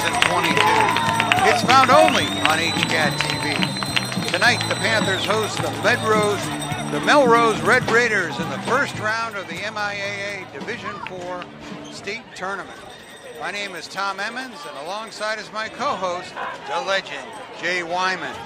2022. It's found only on HCAT TV. Tonight, the Panthers host the Melrose Red Raiders in the first round of the MIAA Division IV State Tournament. My name is Tom Emmons, and alongside is my co-host, the legend, Jay Wyman.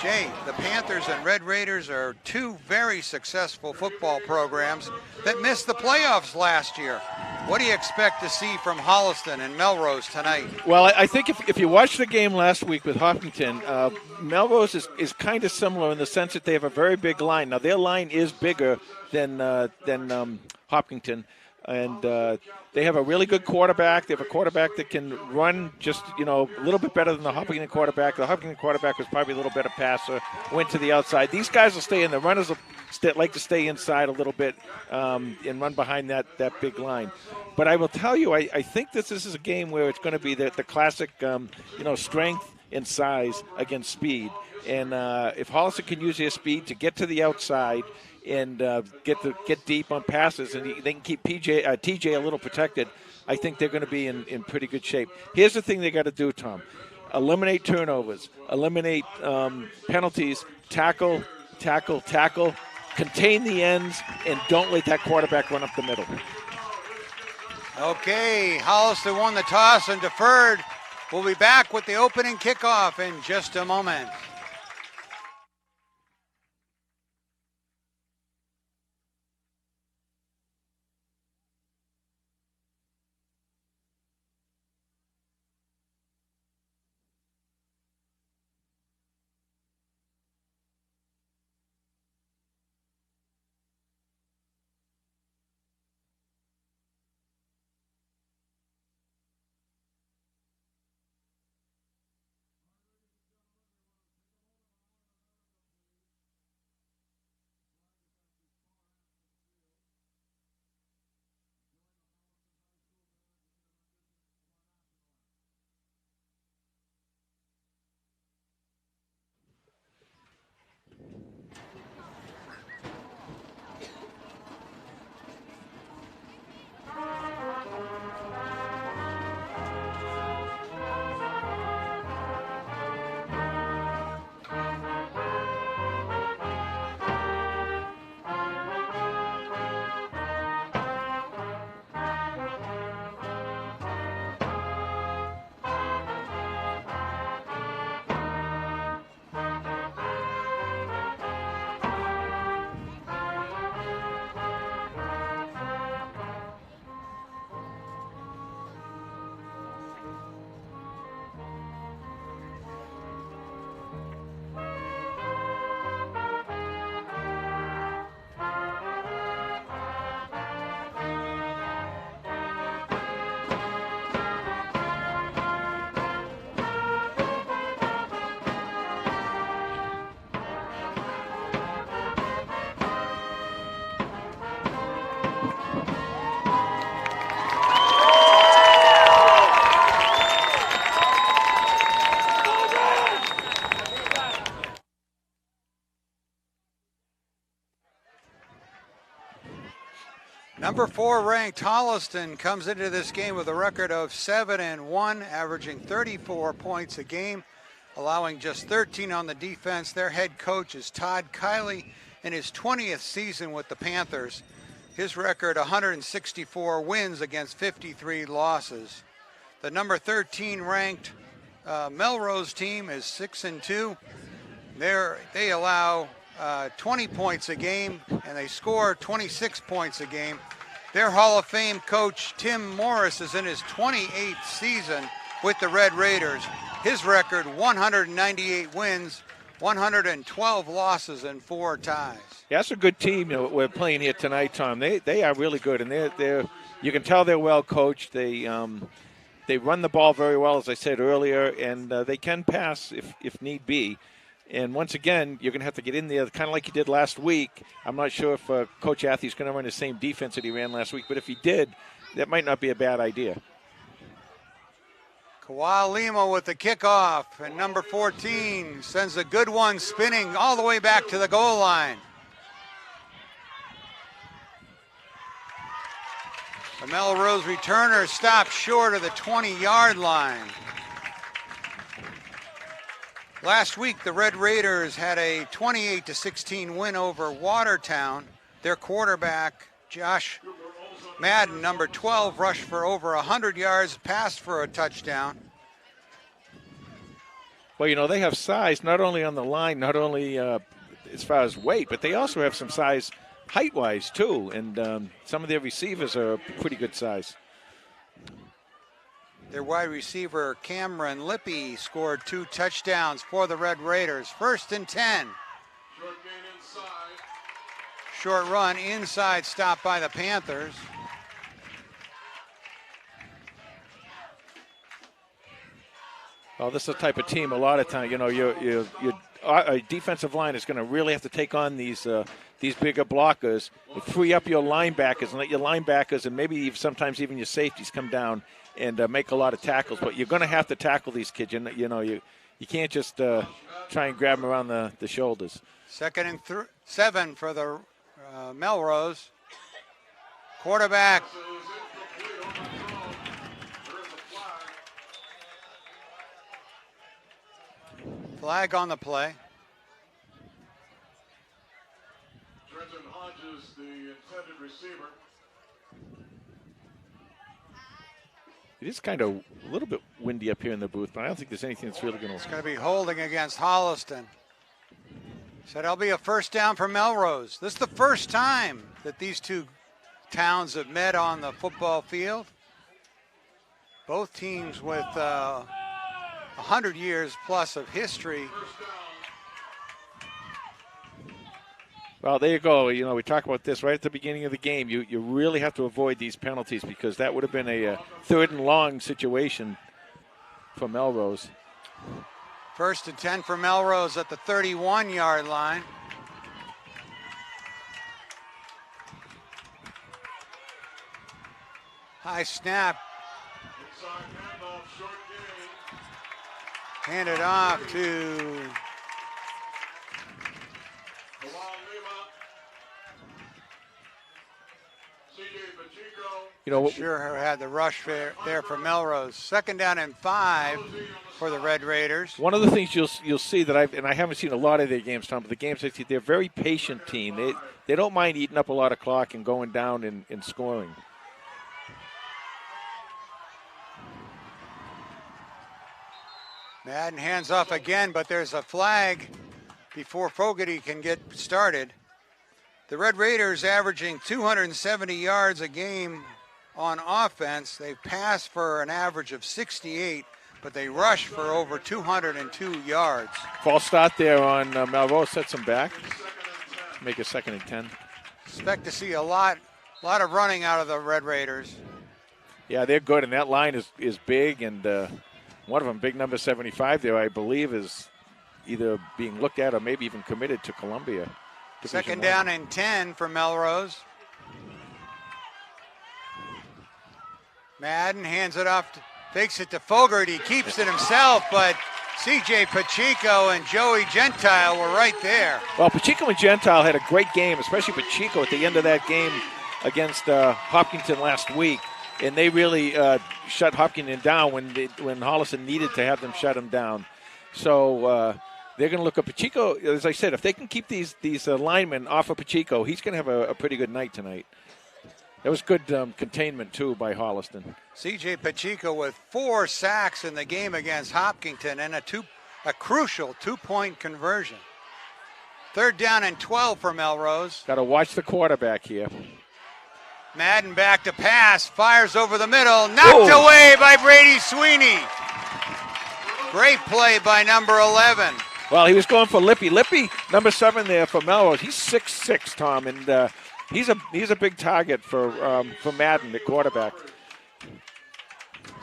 Jay, the Panthers and Red Raiders are two very successful football programs that missed the playoffs last year. What do you expect to see from Holliston and Melrose tonight? Well, I think if you watched the game last week with Hopkinton, Melrose is kind of similar in the sense that they have a very big line. Now, their line is bigger than Hopkinton, and they have a really good quarterback. They have a quarterback that can run just, a little bit better than the Hopkinton quarterback. The Hopkinton quarterback was probably a little better passer, went to the outside. These guys will stay in. The runners will like to stay inside a little bit and run behind that big line. But I will tell you, I think this is a game where it's going to be the classic, strength and size against speed. And if Holliston can use their speed to get to the outside and get deep on passes, and they can keep TJ a little protected, I think they're going to be in pretty good shape. Here's the thing they got to do, Tom. Eliminate turnovers, eliminate penalties, tackle, contain the ends, and don't let that quarterback run up the middle. Okay, Holliston won the toss and deferred. We'll be back with the opening kickoff in just a moment. Number 4 ranked Holliston comes into this game with a record of 7-1, averaging 34 points a game, allowing just 13 on the defense. Their head coach is Todd Kiley in his 20th season with the Panthers. His record, 164 wins against 53 losses. The number 13 ranked Melrose team is 6-2. They allow 20 points a game, and they score 26 points a game. Their Hall of Fame coach, Tim Morris, is in his 28th season with the Red Raiders. His record, 198 wins, 112 losses, and 4 ties. Yeah, that's a good team we're playing here tonight, Tom. They are really good, and they're you can tell they're well coached. They run the ball very well, as I said earlier, and they can pass if need be. And once again, you're going to have to get in there kind of like you did last week. I'm not sure if Coach Athey's going to run the same defense that he ran last week, but if he did, that might not be a bad idea. Kawhi Lima with the kickoff, and number 14 sends a good one spinning all the way back to the goal line. The Melrose returner stopped short of the 20-yard line. Last week, the Red Raiders had a 28-16 win over Watertown. Their quarterback, Josh Madden, number 12, rushed for over 100 yards, passed for a touchdown. Well, they have size not only on the line, not only as far as weight, but they also have some size height-wise, too. And some of their receivers are pretty good size. Their wide receiver, Cameron Lippy, scored 2 touchdowns for the Red Raiders. 1st and 10. Short run inside, stopped by the Panthers. Well, this is the type of team a lot of times, your defensive line is going to really have to take on these bigger blockers, and free up your linebackers and let your linebackers and maybe sometimes even your safeties come down and make a lot of tackles. But you're going to have to tackle these kids. You can't just try and grab them around the shoulders. 2nd and 7 for the Melrose. Quarterback. Flag on the play. Trenton Hodges, the intended receiver. It is kind of a little bit windy up here in the booth, but I don't think there's anything that's really going to... It's going to be holding against Holliston. So that'll be a 1st down for Melrose. This is the first time that these two towns have met on the football field. Both teams with 100 years plus of history. Well, there you go. We talked about this right at the beginning of the game. You really have to avoid these penalties because that would have been a 3rd and long situation for Melrose. 1st and 10 for Melrose at the 31-yard line. High snap. Handed off to Sure had the rush there for Melrose. 2nd down and 5 for the Red Raiders. One of the things you'll see that I haven't seen a lot of their games, Tom, but the games I see, they're a very patient team. They don't mind eating up a lot of clock and going down and scoring. Madden hands off again, but there's a flag before Fogarty can get started. The Red Raiders averaging 270 yards a game on offense. They pass for an average of 68, but they rush for over 202 yards. False start there on Melrose, sets them back. Make it 2nd and 10. Expect to see a lot of running out of the Red Raiders. Yeah, they're good, and that line is big, and one of them, big number 75 there, I believe, is either being looked at or maybe even committed to Columbia. 2nd down and 10 for Melrose. Madden hands it off, fakes it to Fogarty, keeps it himself, but C.J. Pacheco and Joey Gentile were right there. Well, Pacheco and Gentile had a great game, especially Pacheco at the end of that game against Hopkinton last week. And they really shut Hopkinton down when Holliston needed to have them shut him down. So they're going to look at Pacheco. As I said, if they can keep these linemen off of Pacheco, he's going to have a pretty good night tonight. That was good containment, too, by Holliston. C.J. Pacheco with 4 sacks in the game against Hopkinton and a crucial 2-point conversion. 3rd down and 12 for Melrose. Got to watch the quarterback here. Madden back to pass, fires over the middle, knocked away by Brady Sweeney. Great play by number 11. Well, he was going for Lippy. Lippy, number 7 there for Melrose. He's 6'6", Tom, and he's a big target for Madden, the quarterback.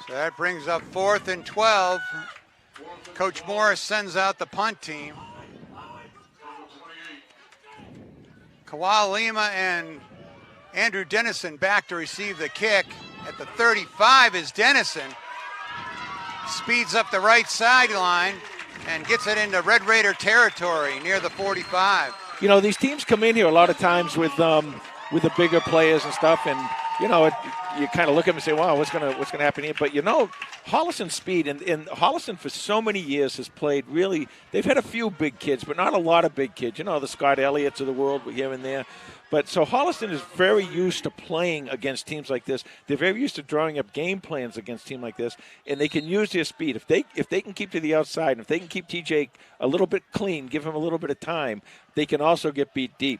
So that brings up 4th and 12. Coach Morris sends out the punt team. Kawhi Lima and Andrew Dennison back to receive the kick. At the 35 is Dennison. Speeds up the right sideline and gets it into Red Raider territory near the 45. These teams come in here a lot of times with the bigger players and stuff, and you know, you kind of look at them and say, wow, what's gonna happen here? But, you know, Holliston's speed, and Holliston for so many years has played really, they've had a few big kids, but not a lot of big kids. You know, the Scott Elliott's of the world here and there. But so Holliston is very used to playing against teams like this. They're very used to drawing up game plans against a team like this, and they can use their speed. If they can keep to the outside, and if they can keep TJ a little bit clean, give him a little bit of time, they can also get beat deep.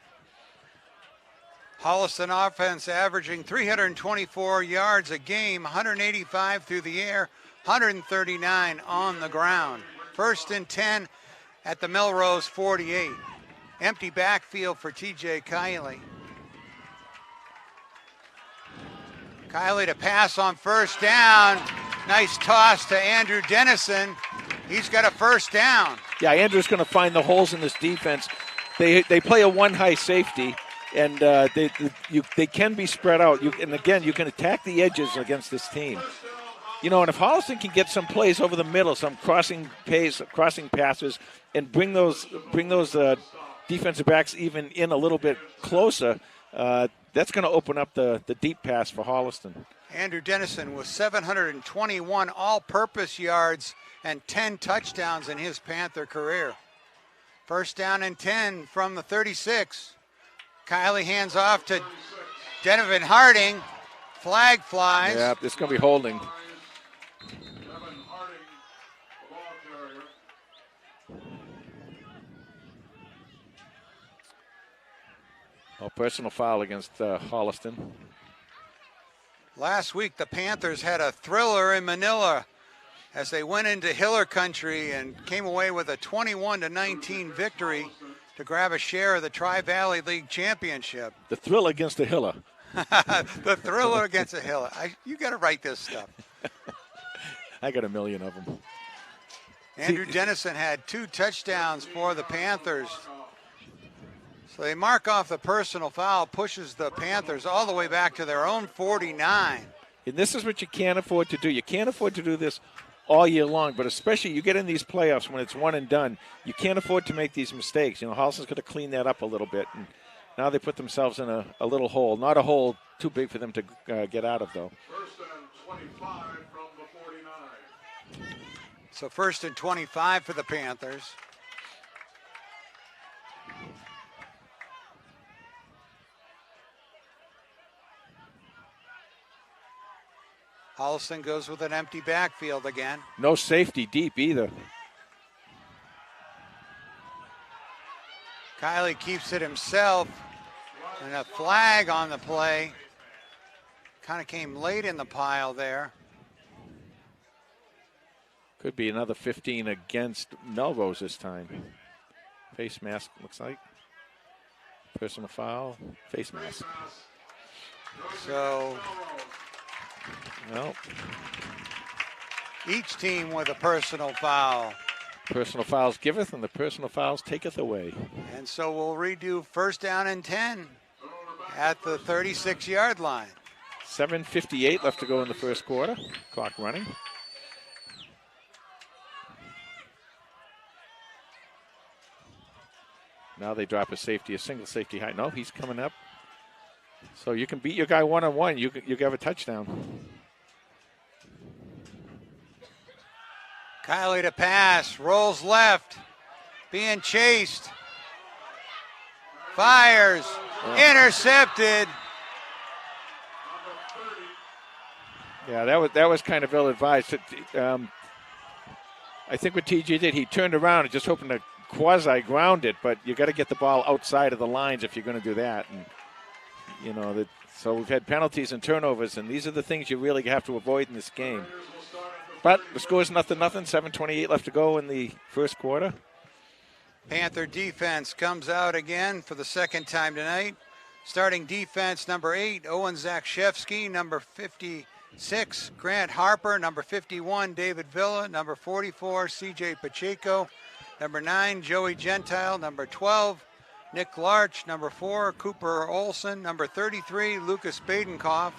Holliston offense averaging 324 yards a game, 185 through the air, 139 on the ground. 1st and 10 at the Melrose 48. Empty backfield for TJ Kiley. Kiley to pass on 1st down. Nice toss to Andrew Dennison. He's got a 1st down. Yeah, Andrew's going to find the holes in this defense. They play a one high safety. And they can be spread out. And again, you can attack the edges against this team. You know, and if Holliston can get some plays over the middle, some crossing passes, and bring those defensive backs even in a little bit closer, that's going to open up the deep pass for Holliston. Andrew Dennison with 721 all-purpose yards and 10 touchdowns in his Panther career. 1st down and 10 from the 36. Kiley hands off to Donovan Harding. Flag flies. Yeah, it's going to be holding. Personal foul against Holliston. Last week, the Panthers had a thriller in Manila as they went into Hiller country and came away with a 21-19 victory to grab a share of the Tri-Valley League Championship. The thrill against the Hiller. The thriller against the Hiller. You got to write this stuff. I got a million of them. Andrew Dennison had 2 touchdowns for the Panthers. So they mark off the personal foul, pushes the Panthers all the way back to their own 49. And this is what you can't afford to do. You can't afford to do this all year long, but especially you get in these playoffs when it's one and done, you can't afford to make these mistakes. You know, Holliston's going to clean that up a little bit, and now they put themselves in a little hole. Not a hole too big for them to get out of, though. 1st and 25 from the 49. So 1st and 25 for the Panthers. Holliston goes with an empty backfield again. No safety deep either. Kiley keeps it himself, and a flag on the play. Kind of came late in the pile there. Could be another 15 against Melrose this time. Face mask, looks like. Personal foul, face mask. So, well, each team with a personal foul. Personal fouls giveth, and the personal fouls taketh away. And so we'll redo 1st down and 10 at the 36-yard line. 7:58 left to go in the first quarter. Clock running. Now they drop a single safety high. No, he's coming up. So you can beat your guy one-on-one. You have a touchdown. Kiley to pass, rolls left, being chased, fires, intercepted. Yeah, that was kind of ill-advised. I think what TJ did, he turned around and just hoping to quasi-ground it, but you got to get the ball outside of the lines if you're going to do that. And you know, so we've had penalties and turnovers, and these are the things you really have to avoid in this game. But the score is 0-0, 7:28 left to go in the first quarter. Panther defense comes out again for the second time tonight. Starting defense, number 8, Owen Zakshevsky, number 56, Grant Harper, number 51, David Villa, number 44, CJ Pacheco, number 9, Joey Gentile, number 12, Nick Larch, number 4, Cooper Olson, number 33, Lucas Badenkoff.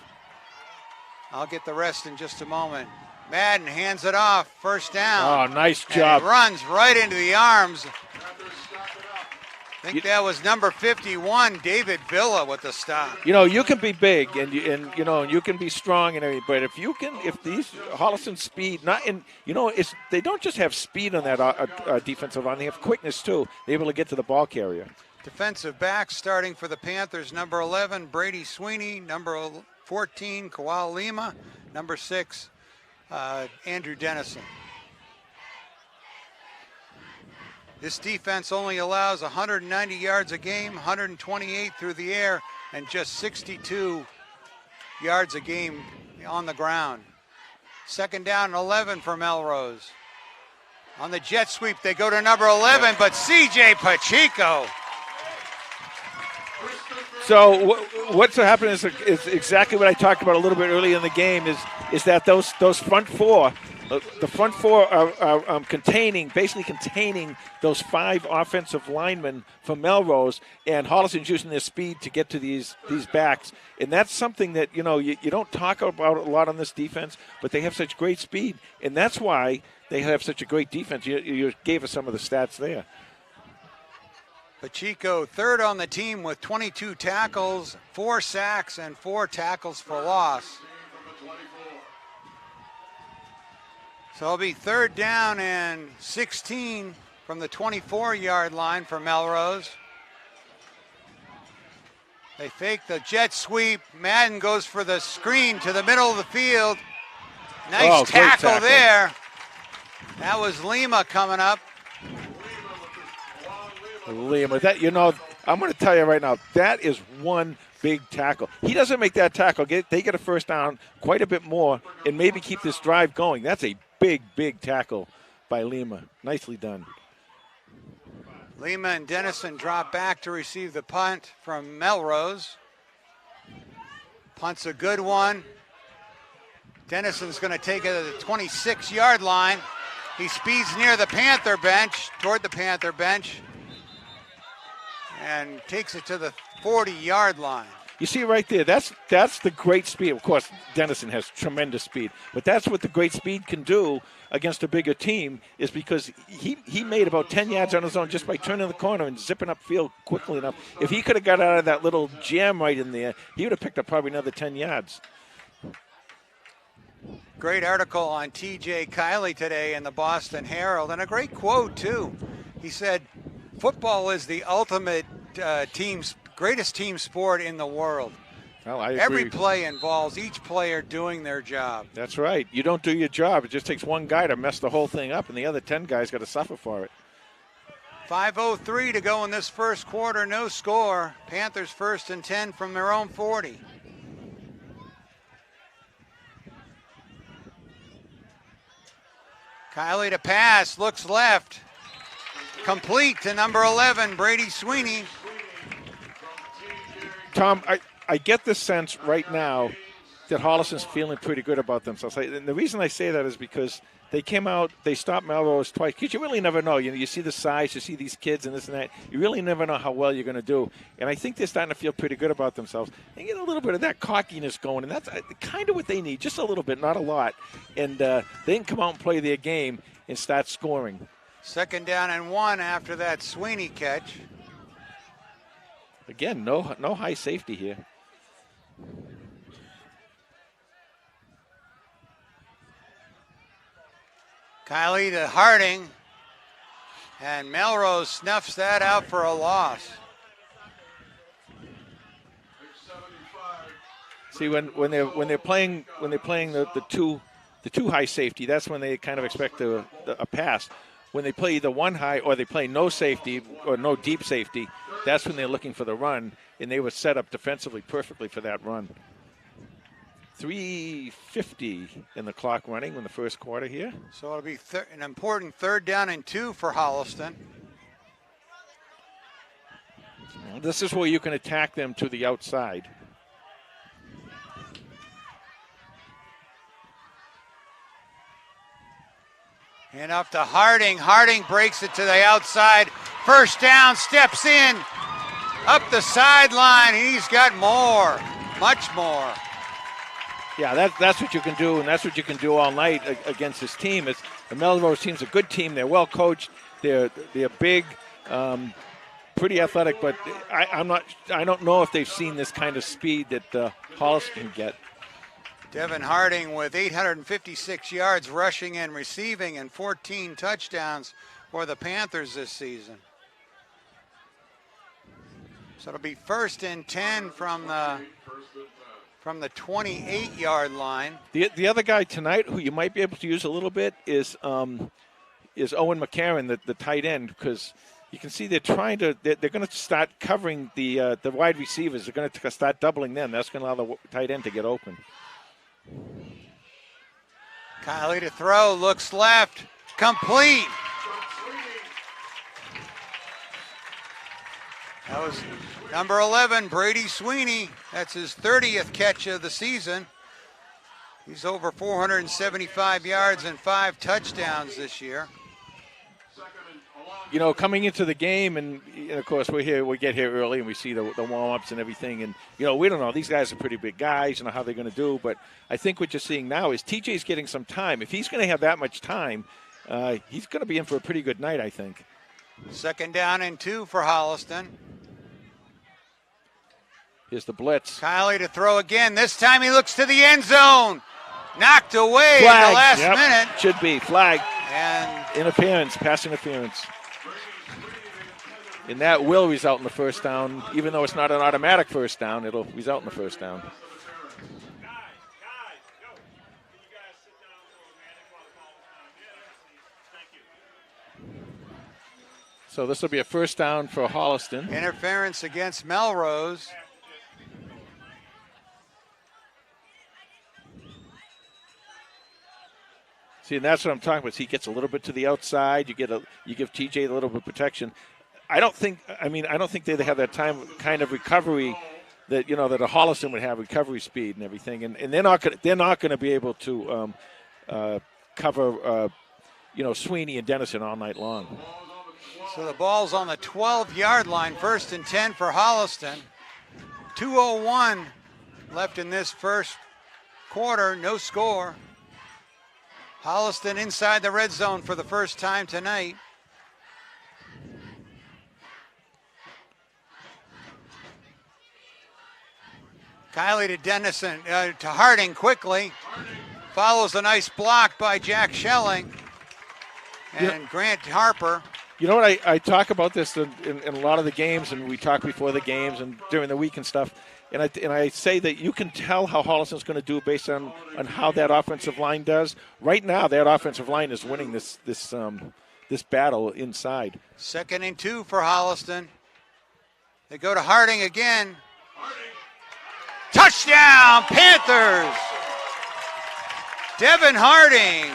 I'll get the rest in just a moment. Madden hands it off, 1st down. Oh, nice job. And runs right into the arms I think that was number 51, David Villa, with the stop. You can be big and you can be strong and everything, but if these Holliston speed, they don't just have speed on that defensive line, they have quickness too. They're able to get to the ball carrier. Defensive backs starting for the Panthers, number 11, Brady Sweeney, number 14, Kawal Lima, number 6, Andrew Dennison. This defense only allows 190 yards a game, 128 through the air, and just 62 yards a game on the ground. Second down and 11 for Melrose. On the jet sweep, they go to number 11, but C.J. Pacheco. So what's happening is exactly what I talked about a little bit earlier in the game is that those front four, the front four are basically containing those 5 offensive linemen from Melrose, and Holliston's using their speed to get to these backs. And that's something that, you don't talk about a lot on this defense, but they have such great speed, and that's why they have such a great defense. You gave us some of the stats there. Pacheco, third on the team with 22 tackles, 4 sacks, and 4 tackles for loss. So it'll be third down and 16 from the 24-yard line for Melrose. They fake the jet sweep. Madden goes for the screen to the middle of the field. Nice tackle there. That was Lima coming up. Lima, I'm going to tell you right now, that is one big tackle. He doesn't make that tackle. They get a first down quite a bit more and maybe keep this drive going. That's a big, big tackle by Lima. Nicely done. Lima and Dennison drop back to receive the punt from Melrose. Punt's a good one. Dennison's going to take it to the 26-yard line. He speeds toward the Panther bench, and takes it to the 40-yard line. You see right there, that's the great speed. Of course, Dennison has tremendous speed, but that's what the great speed can do against a bigger team, is because he made about 10 yards on his own just by turning the corner and zipping upfield quickly enough. If he could have got out of that little jam right in there, he would have picked up probably another 10 yards. Great article on T.J. Kiley today in the Boston Herald, and a great quote, too. He said, football is the ultimate greatest team sport in the world. Well, I agree. Every play involves each player doing their job. That's right. You don't do your job. It just takes one guy to mess the whole thing up, and the other 10 guys got to suffer for it. 5:03 to go in this first quarter. No score. Panthers first and 10 from their own 40. Kiley to pass. Looks left. Complete to number 11, Brady Sweeney. Tom, I get the sense right now that Holliston's feeling pretty good about themselves. And the reason I say that is because they came out, they stopped Melrose twice. Because you really never know. You see the size, you see these kids and this and that. You really never know how well you're going to do. And I think they're starting to feel pretty good about themselves. They get a little bit of that cockiness going, and that's kind of what they need, just a little bit, not a lot. And they can come out and play their game and start scoring. Second down and 1 after that Sweeney catch. Again, no high safety here. Kiley to Harding, and Melrose snuffs that out for a loss. See, when they're playing the two high safety, that's when they kind of expect a pass. When they play either one high or they play no safety or no deep safety, that's when they're looking for the run, and they were set up defensively perfectly for that run. 3:50 in the clock running in the first quarter here. So it'll be an important third down and 2 for Holliston. This is where you can attack them to the outside. And up to Harding. Harding breaks it to the outside. First down, steps in. Up the sideline. He's got more, much more. Yeah, that's what you can do, and that's what you can do all night against this team. The Melrose team's a good team. They're well coached. They're big. pretty athletic, but I don't know if they've seen this kind of speed that Holliston can get. Devin Harding with 856 yards rushing and receiving and 14 touchdowns for the Panthers this season. So it'll be 1st and 10 from the 28-yard line. The other guy tonight who you might be able to use a little bit is Owen McCarron, the tight end, because you can see they're going to start covering the wide receivers. They're going to start doubling them. That's going to allow the tight end to get open. Kiley to throw, looks left, complete. That was number 11, Brady Sweeney. That's his 30th catch of the season. He's over 475 yards and 5 touchdowns this year. You know, coming into the game, and of course we get here early and we see the warm-ups and everything, and you know, we don't know. These guys are pretty big guys, you know how they're going to do, but I think what you're seeing now is TJ's getting some time. If he's going to have that much time, he's going to be in for a pretty good night, I think. 2nd down and 2 for Holliston. Here's the blitz. Kiley to throw again. This time he looks to the end zone. Knocked away Flag. at the last minute. Should be flag. And interference, pass interference. And that will result in the 1st down. Even though it's not an automatic 1st down, it'll result in the 1st down. So this will be a 1st down for Holliston. Interference against Melrose. See, and that's what I'm talking about. He gets a little bit to the outside. You give TJ a little bit of protection. I don't think they have that kind of recovery that that a Holliston would have, recovery speed and everything. And they're not going to be able to cover Sweeney and Dennison all night long. So the ball's on the 12-yard line. 1st and 10 for Holliston. 2:01 left in this first quarter. No score. Holliston inside the red zone for the first time tonight. Kiley to Dennison, to Harding quickly. Follows a nice block by Jack Schelling and Grant Harper. You know what, I talk about this in a lot of the games, and we talk before the games and during the week and stuff. And I say that you can tell how Holliston's going to do based on how that offensive line does. Right now, that offensive line is winning this battle inside. 2nd and 2 for Holliston. They go to Harding again. Touchdown, Panthers! Devin Harding.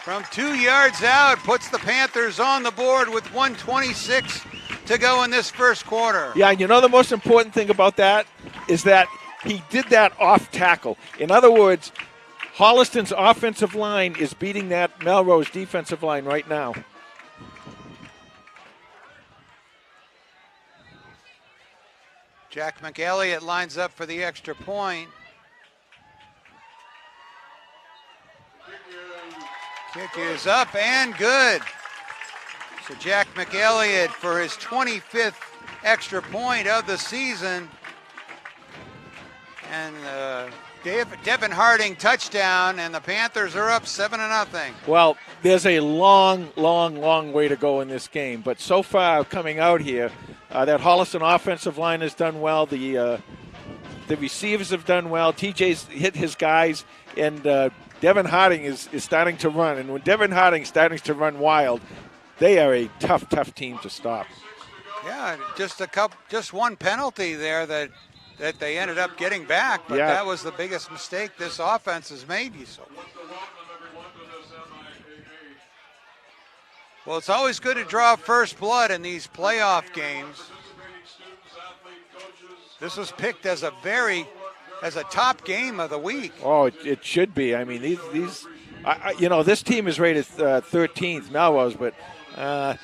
From 2 yards out, puts the Panthers on the board with 1:26 to go in this first quarter. Yeah, and you know the most important thing about that is that he did that off tackle. In other words, Holliston's offensive line is beating that Melrose defensive line right now. Jack McElliott lines up for the extra point. Kick is up and good. So Jack McElliott for his 25th extra point of the season. And Devin Harding touchdown, and the Panthers are up 7-0. Well, there's a long way to go in this game. But so far coming out here, that Holliston offensive line has done well. The receivers have done well. TJ's hit his guys, and Devin Harding is starting to run. And when Devin Harding is starting to run wild, they are a tough team to stop. Yeah, just one penalty there that they ended up getting back, but that was the biggest mistake this offense has made. Well, it's always good to draw first blood in these playoff games. This was picked as a top game of the week. Oh, it should be. I mean, this team is rated 13th, Melrose, but I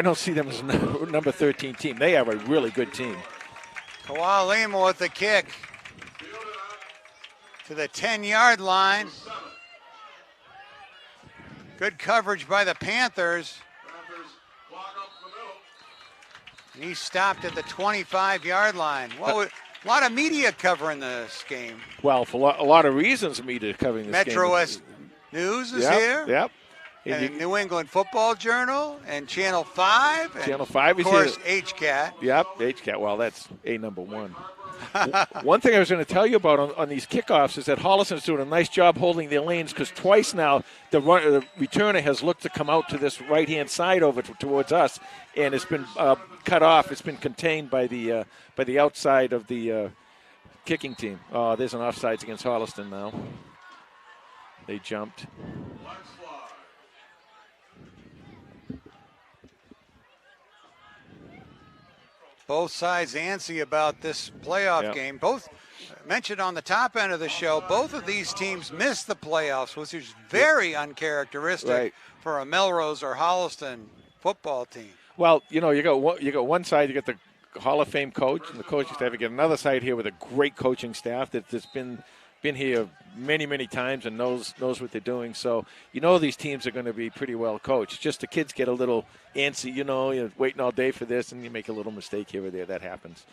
don't see them as a number 13 team. They have a really good team. Kawalima with the kick to the 10-yard line. Good coverage by the Panthers. Panthers clog up the middle. And he stopped at the 25-yard line. Well, a lot of media covering this game. Well, for a lot of reasons, media covering this game. Metro West News is Yep, here. Yep. And New England Football Journal and Channel 5. And Channel 5 is of course, here. HCAT. Yep, HCAT. Well, that's number one. One thing I was going to tell you about on these kickoffs is that Holliston's doing a nice job holding their lanes, because twice now the returner has looked to come out to this right-hand side over towards us, and it's been cut off. It's been contained by the outside of the kicking team. Oh, there's an offsides against Holliston now. They jumped. Both sides antsy about this playoff game. Both mentioned on the top end of the show, both of these teams missed the playoffs, which is very uncharacteristic for a Melrose or Holliston football team. Well, you got one side, you got the Hall of Fame coach and the coaching staff. You get another side here with a great coaching staff that's been here many times and knows what they're doing. So these teams are going to be pretty well coached. Just the kids get a little antsy, you're waiting all day for this, and you make a little mistake here or there. That happens.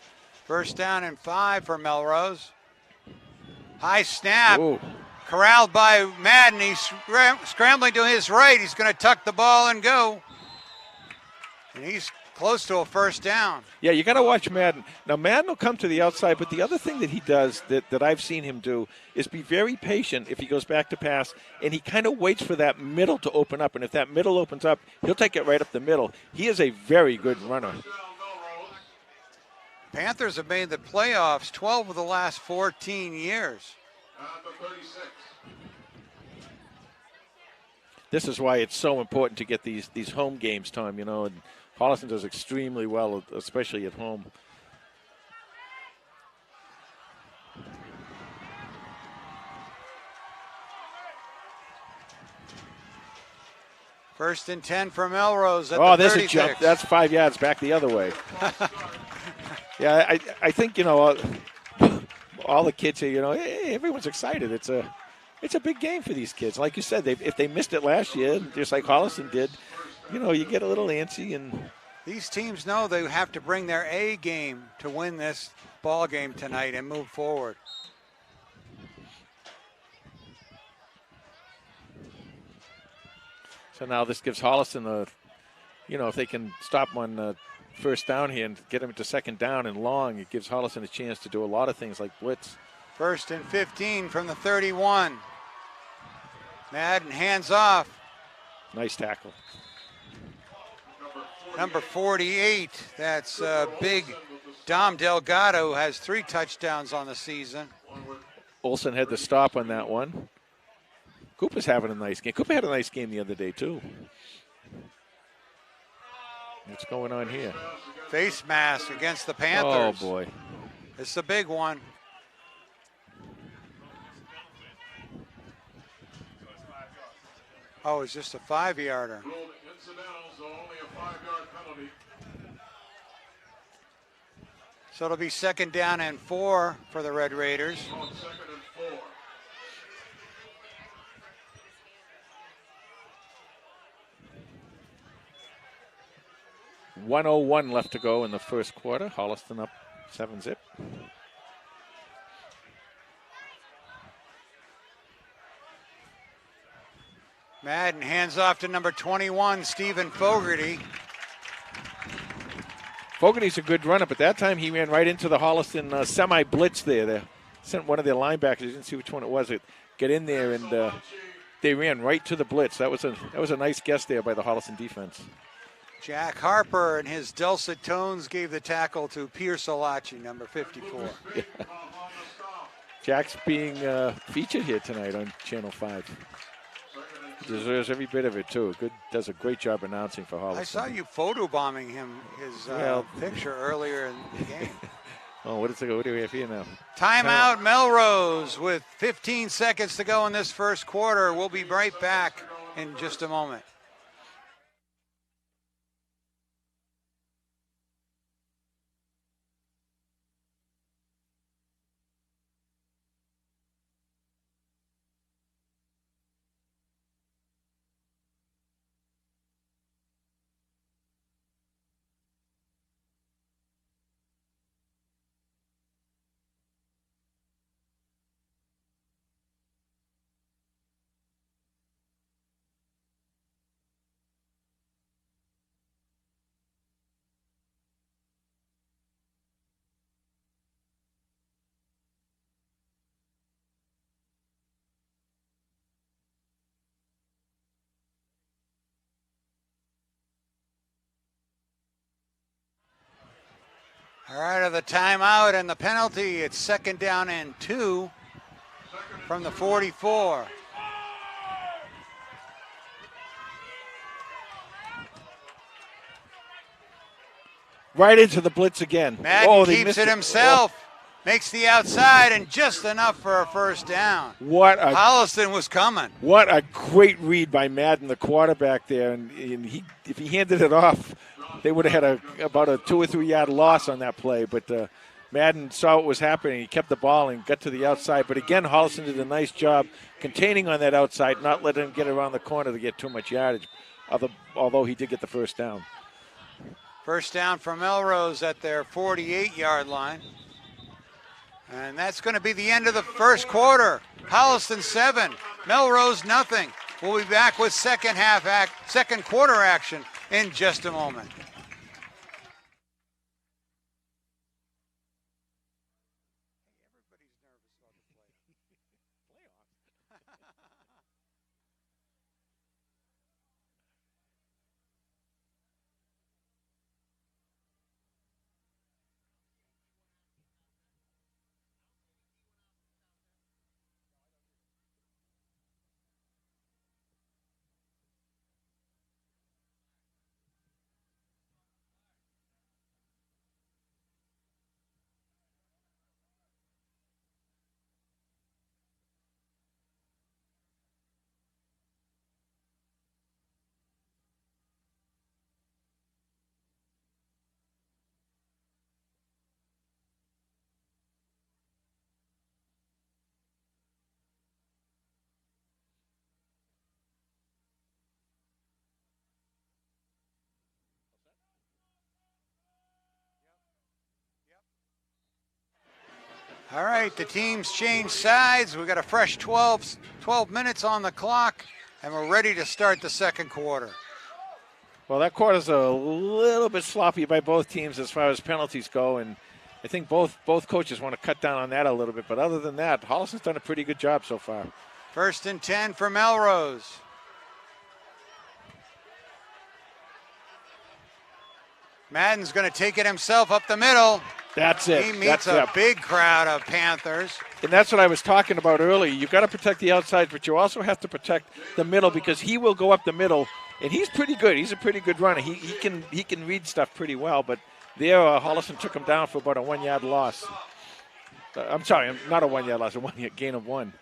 First down and 5 for Melrose. High snap. Ooh. Corralled by Madden. He's scrambling to his right. He's going to tuck the ball and go. And he's close to a first down. Yeah, you got to watch Madden. Now, Madden will come to the outside, but the other thing that he does that I've seen him do is be very patient if he goes back to pass, and he kind of waits for that middle to open up. And if that middle opens up, he'll take it right up the middle. He is a very good runner. Panthers have made the playoffs 12 of the last 14 years. This is why it's so important to get these home games, Tom, and Holliston does extremely well, especially at home. First and 10 for Melrose at the 36. There's a jump. That's 5 yards back the other way. Yeah, I think, all the kids here, hey, everyone's excited. It's a big game for these kids. Like you said, if they missed it last year, just like Holliston did, you get a little antsy. And these teams know they have to bring their A game to win this ball game tonight and move forward. So now this gives Holliston if they can stop them on first down here and get them to second down and long, it gives Holliston a chance to do a lot of things like blitz. First and 15 from the 31. Madden hands off. Nice tackle. Number 48, that's big Dom Delgado, who has 3 touchdowns on the season. Olsen had the stop on that one. Cooper's having a nice game. Cooper had a nice game the other day, too. What's going on here? Face mask against the Panthers. Oh, boy. It's a big one. Oh, it's just a 5-yarder. So it'll be second down and 4 for the Red Raiders. 1:01 left to go in the first quarter. Holliston up 7-zip. Madden hands off to number 21, Stephen Fogarty. Fogarty's a good runner, but that time he ran right into the Holliston semi-blitz there. They sent one of their linebackers, you didn't see which one it was, get in there, and they ran right to the blitz. That was a nice guess there by the Holliston defense. Jack Harper and his dulcet tones gave the tackle to Pierce Olachi, number 54. Yeah. Jack's being featured here tonight on Channel 5. He deserves every bit of it, too. Does a great job announcing for Holliston. I saw you photobombing him, his picture earlier in the game. Oh, what do we have here now? Timeout, Melrose, with 15 seconds to go in this first quarter. We'll be right back in just a moment. All right, of the timeout and the penalty, it's 2nd down and 2 from the 44. Right into the blitz again. Madden keeps it himself. Makes the outside and just enough for a 1st down. Holliston was coming. What a great read by Madden, the quarterback there. And if he handed it off, they would have had about a 2 or 3 yard loss on that play. But Madden saw what was happening. He kept the ball and got to the outside. But again, Holliston did a nice job containing on that outside, not letting him get around the corner to get too much yardage, although he did get the 1st down. 1st down for Melrose at their 48-yard line. And that's going to be the end of the 1st quarter. Holliston 7, Melrose nothing. We'll be back with second quarter action in just a moment. All right, the teams change sides. We've got a fresh 12 minutes on the clock, and we're ready to start the 2nd quarter. Well, that quarter's a little bit sloppy by both teams as far as penalties go, and I think both coaches want to cut down on that a little bit. But other than that, Holliston's done a pretty good job so far. 1st and 10 for Melrose. Madden's going to take it himself up the middle. That's it. He meets a big crowd of Panthers. And that's what I was talking about earlier. You've got to protect the outside, but you also have to protect the middle because he will go up the middle, and he's pretty good. He's a pretty good runner. He can read stuff pretty well, but there Holliston took him down for about a 1 yard loss. I'm sorry, not a 1 yard loss, a gain of 1.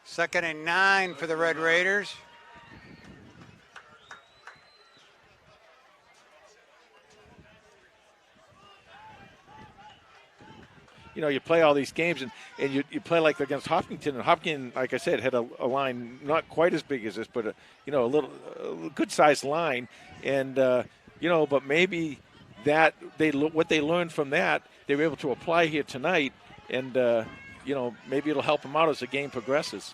2nd and 9 for the Red Raiders. You know, you play all these games, and you play like against Hopkinton, and Hopkinton, like I said, had a line not quite as big as this, but a good-sized line, and but maybe that what they learned from that, they were able to apply here tonight, and maybe it'll help them out as the game progresses.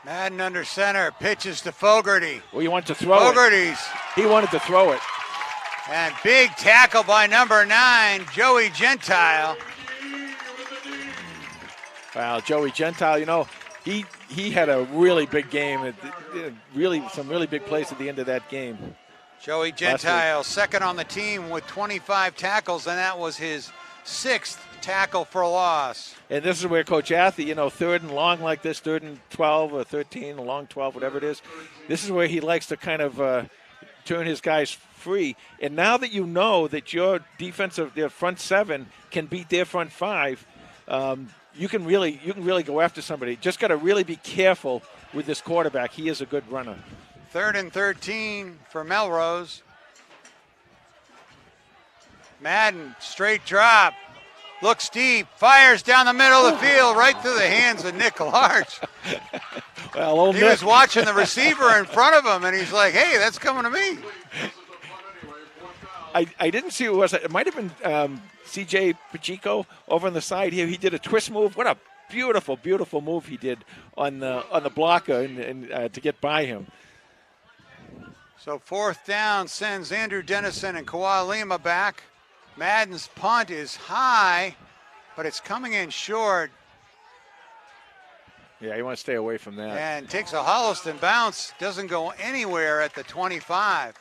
Madden under center, pitches to Fogarty. Well, you want to throw it. He wanted to throw it. And big tackle by number 9, Joey Gentile. Wow, Joey Gentile, he had a really big game. Some really big plays at the end of that game. Joey Gentile, 2nd on the team with 25 tackles, and that was his 6th tackle for loss. And this is where Coach Athy, 3rd and long like this, 3rd and 12 or 13, a long 12, whatever it is. This is where he likes to kind of turn his guys free. And now that you know that your their front 7 can beat their front 5, you can really go after somebody. Just got to really be careful with this quarterback. He is a good runner. 3rd and 13 for Melrose. Madden, straight drop, looks deep, fires down the middle of the field, right through the hands of Nick Larch. Well, he was watching the receiver in front of him, and he's like, hey, that's coming to me. I didn't see who it was. It might have been C.J. Pacheco over on the side here. He did a twist move. What a beautiful, beautiful move he did on the blocker and to get by him. So 4th down sends Andrew Dennison and Kawhi Lima back. Madden's punt is high, but it's coming in short. Yeah, you want to stay away from that. And takes a Holliston bounce. Doesn't go anywhere at the 25.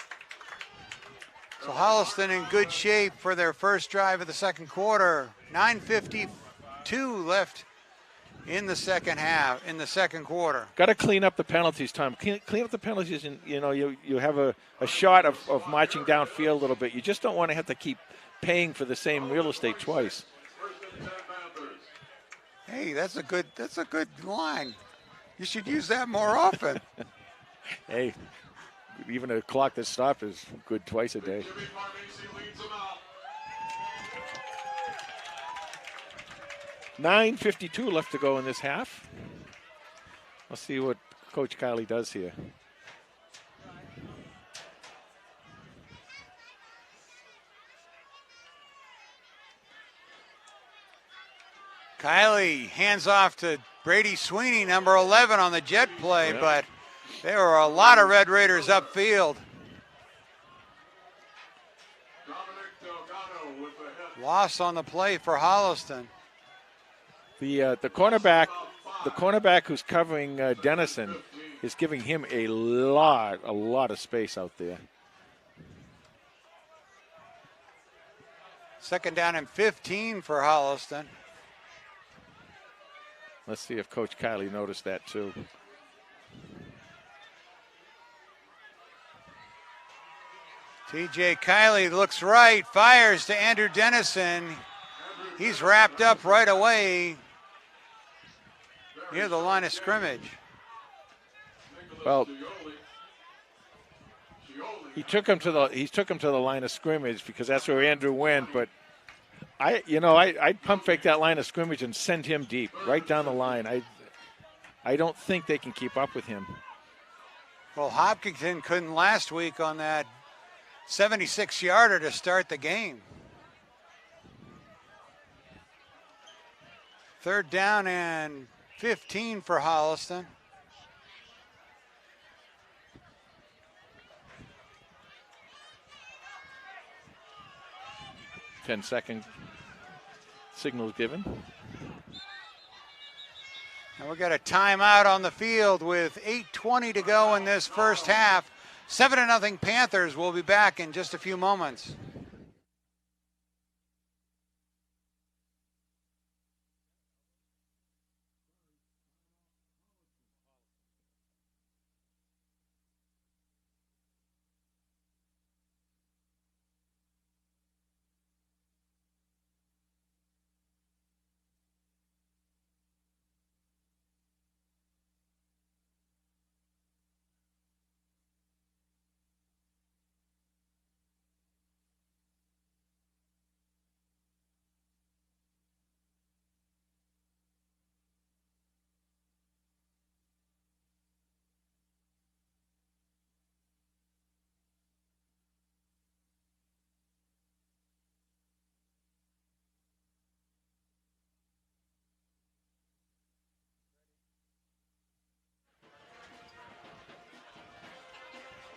So Holliston in good shape for their first drive of the second quarter. 9:52 left in the second half, in the second quarter. Got to clean up the penalties, Tom. Clean up the penalties, and you have a shot of marching downfield a little bit. You just don't want to have to keep paying for the same real estate twice. Hey, that's a good line. You should use that more often. Hey, even a clock that stopped is good twice a day. 9:52 left to go in this half. Let's see what Coach Kiley does here. Kiley hands off to Brady Sweeney, number 11 on the jet play, but there were a lot of Red Raiders upfield. Loss on the play for Holliston. The cornerback who's covering Dennison is giving him a lot of space out there. Second down and 15 for Holliston. Let's see if Coach Kiley noticed that too. TJ Kiley looks right, fires to Andrew Dennison. He's wrapped up right away near the line of scrimmage. Well, he took him to the line of scrimmage because that's where Andrew went, but I'd pump fake that line of scrimmage and send him deep, right down the line. I don't think they can keep up with him. Well, Hopkinton couldn't last week on that 76-yarder to start the game. Third down and 15 for Holliston. Ten-second signal given. And we got a timeout on the field with 8:20 to go in this first half. 7-0 Panthers. Will be back in just a few moments.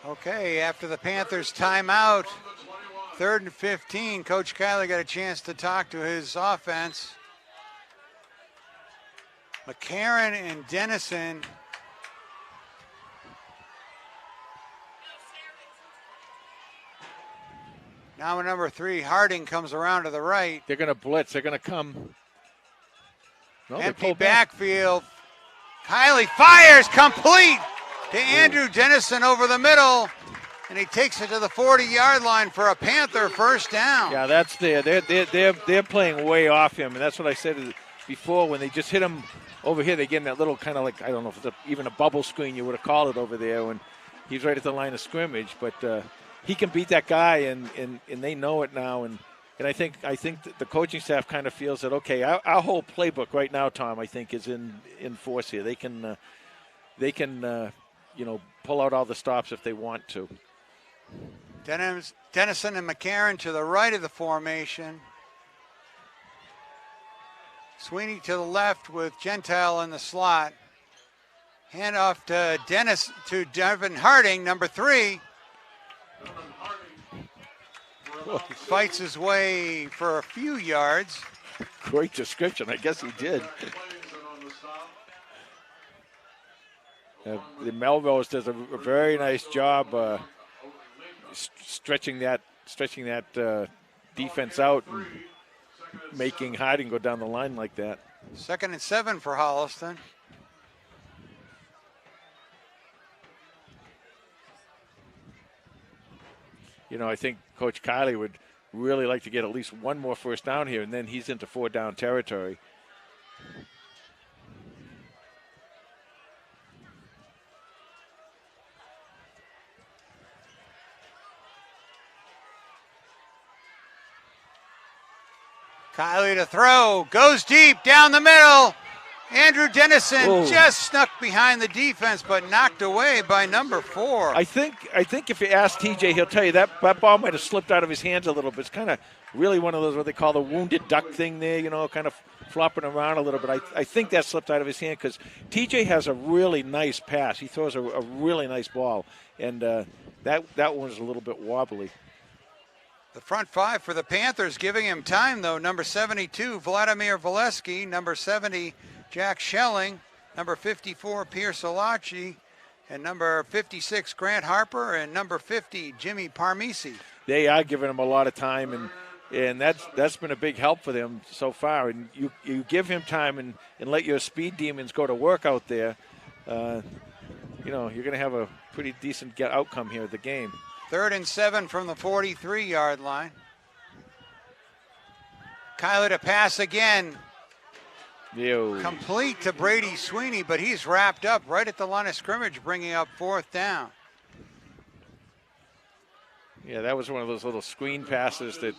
Okay, after the Panthers timeout, 3rd and 15, Coach Kiley got a chance to talk to his offense. McCarron and Dennison. Now number 3, Harding comes around to the right. They're going to blitz. They're going to come. No, empty backfield. Kiley fires complete to Andrew Dennison over the middle, and he takes it to the 40-yard line for a Panther first down. Yeah, that's there. They're playing way off him, and that's what I said before. When they just hit him over here, they get in that little kind of like, I don't know if it's even a bubble screen you would have called it over there when he's right at the line of scrimmage. But he can beat that guy, and they know it now. And I think that the coaching staff kind of feels that, okay, our whole playbook right now, Tom, I think is in force here. They can pull out all the stops if they want to. Dennison and McCarron to the right of the formation. Sweeney to the left with Gentile in the slot. Hand off to Devin Harding, number 3. Fights his way for a few yards. Great description. I guess he did. The Melrose does a very nice job stretching that stretching that defense out and making Harding go down the line like that. 2nd and 7 for Holliston. I think Coach Kiley would really like to get at least one more first down here, and then he's into 4-down territory. Kiley to throw, goes deep down the middle. Andrew Dennison just snuck behind the defense, but knocked away by number 4. I think if you ask TJ, he'll tell you that ball might have slipped out of his hands a little bit. It's kind of really one of those what they call the wounded duck thing there, kind of flopping around a little bit. I think that slipped out of his hand because TJ has a really nice pass. He throws a really nice ball, and that one was a little bit wobbly. The front 5 for the Panthers giving him time, though. Number 72, Vladimir Valesky. Number 70, Jack Schelling. Number 54, Pierce Alachi. And number 56, Grant Harper. And number 50, Jimmy Parmisi. They are giving him a lot of time, and that's been a big help for them so far. And you give him time and let your speed demons go to work out there, you're going to have a pretty decent outcome here at the game. 3rd and 7 from the 43-yard line. Kiley to pass again. Complete to Brady Sweeney, but he's wrapped up right at the line of scrimmage, bringing up 4th down. Yeah, that was one of those little screen passes that,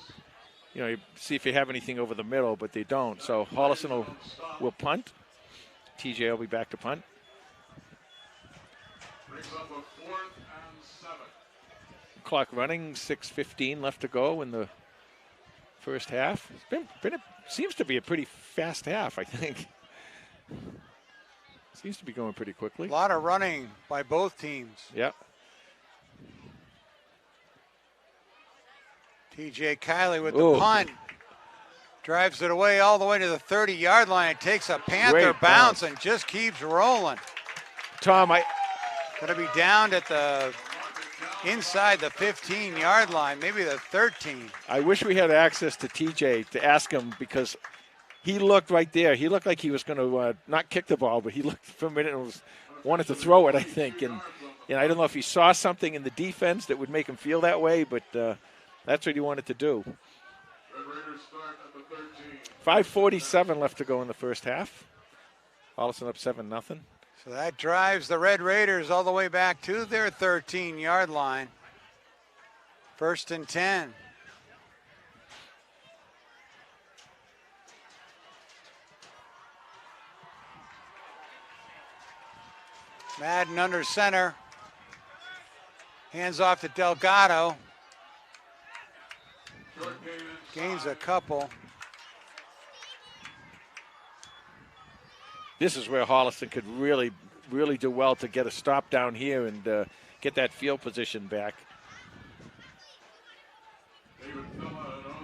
you see if you have anything over the middle, but they don't. So Holliston will punt. TJ will be back to punt. Brings up a 4th and 7. Clock running, 6:15 left to go in the first half. Seems to be a pretty fast half, I think. Seems to be going pretty quickly. A lot of running by both teams. Yep. TJ Kiley with the punt. Drives it away all the way to the 30-yard line. It takes a Panther bounce and just keeps rolling. Tom, going to be down at the inside the 15-yard line, maybe the 13. I wish we had access to TJ to ask him because he looked right there. He looked like he was going to not kick the ball, but he looked for a minute and wanted to throw it, I think. And I don't know if he saw something in the defense that would make him feel that way, but that's what he wanted to do. 5:47 left to go in the first half. Holliston up 7-0. So that drives the Red Raiders all the way back to their 13-yard line. 1st and 10. Madden under center. Hands off to Delgado. Gains a couple. This is where Holliston could really do well to get a stop down here and get that field position back.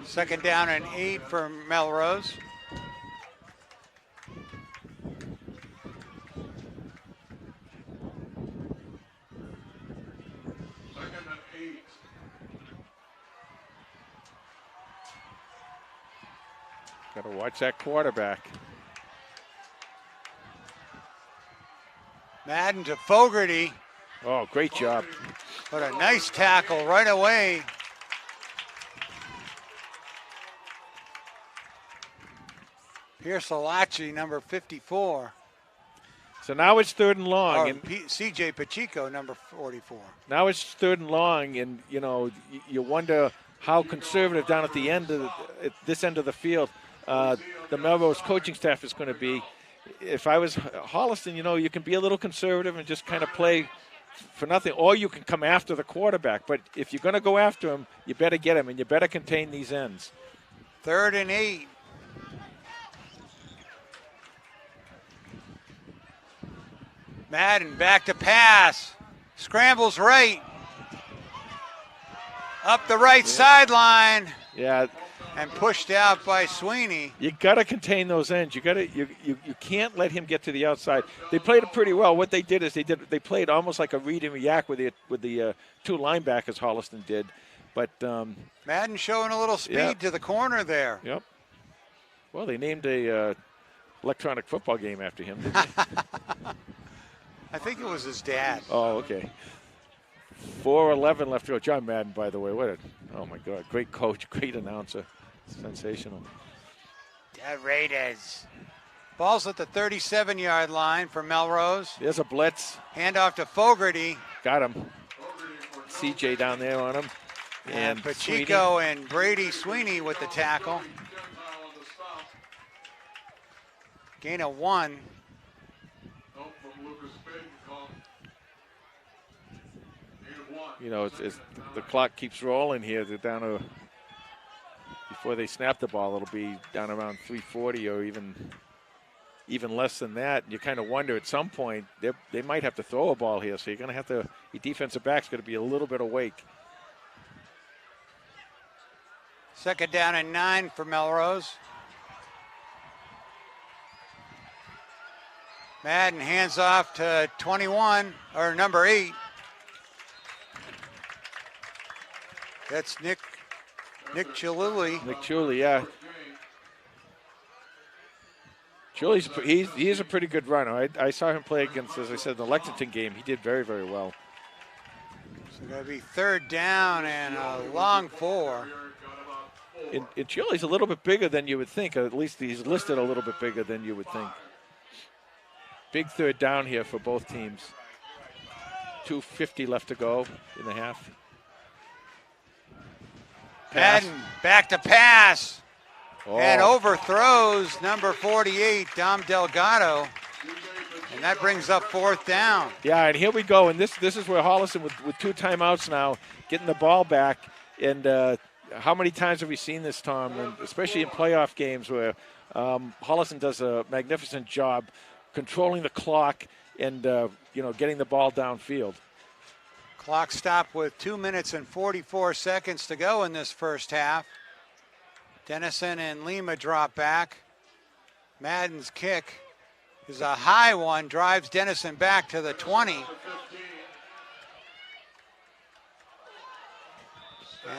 2nd down and 8 for Melrose. Got to watch that quarterback. Madden to Fogarty. Oh, great job. What a nice tackle right away. Pierce Alachi, number 54. So now it's 3rd and long. And C.J. Pacheco, number 44. Now it's 3rd and long, and, you wonder how conservative down at the end at this end of the field the Melrose coaching staff is going to be. If I was Holliston, you can be a little conservative and just kind of play for nothing, or you can come after the quarterback. But if you're going to go after him, you better get him, and you better contain these ends. 3rd and 8. Madden back to pass. Scrambles right. Up the right sideline. Yeah. And pushed out by Sweeney. You got to contain those ends. You can't let him get to the outside. They played it pretty well. What they did is they played almost like a read and react with the 2 linebackers Holliston did, But Madden showing a little speed to the corner there. Yep. Well, they named a electronic football game after him, didn't they? I think it was his dad. Oh, okay. 4:11 left to go. John Madden, by the way. Oh, my God. Great coach, great announcer. Sensational. The Raiders. Ball's at the 37-yard line for Melrose. There's a blitz. Handoff to Fogarty. Got him. CJ down there on him. And Pacheco and Brady Sweeney with the tackle. Gain of 1. You know, it's the clock keeps rolling here. They're down to, before they snap the ball, it'll be down around 3:40 or even less than that. You kind of wonder at some point they might have to throw a ball here. So you're going to have to, your defensive back's going to be a little bit awake. 2nd down and 9 for Melrose. Madden hands off to 21, or number 8. That's Nick Chiluli. Nick Chiluli, yeah. Chiuli's he is a pretty good runner. I saw him play against, as I said, the Lexington game. He did very, very well. So going to be 3rd down and a long 4. And Chiuli's a little bit bigger than you would think. At least he's listed a little bit bigger than you would think. Big 3rd down here for both teams. 2:50 left to go in the half. Madden back to pass. Oh. And overthrows number 48, Dom Delgado. And that brings up 4th down. Yeah, and here we go. And this is where Holliston, with 2 timeouts now, getting the ball back. And how many times have we seen this, Tom? And especially in playoff games where Holliston does a magnificent job controlling the clock and getting the ball downfield. Clock stopped with 2 minutes and 44 seconds to go in this first half. Dennison and Lima drop back. Madden's kick is a high one, drives Dennison back to the 20.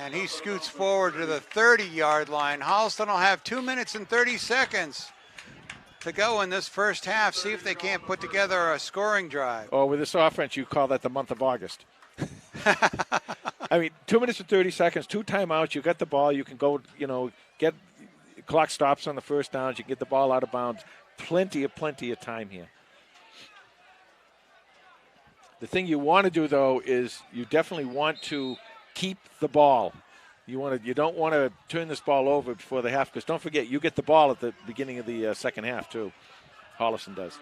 And he scoots forward to the 30-yard line. Holliston will have 2 minutes and 30 seconds to go in this first half. See if they can't put together a scoring drive. Oh, with this offense, you call that the month of August. I mean, 2 minutes and 30 seconds, 2 timeouts. You got the ball. You can go, get clock stops on the first downs. You can get the ball out of bounds. Plenty of time here. The thing you want to do, though, is you definitely want to keep the ball. You don't want to turn this ball over before the half, because don't forget, you get the ball at the beginning of the second half, too. Holliston does.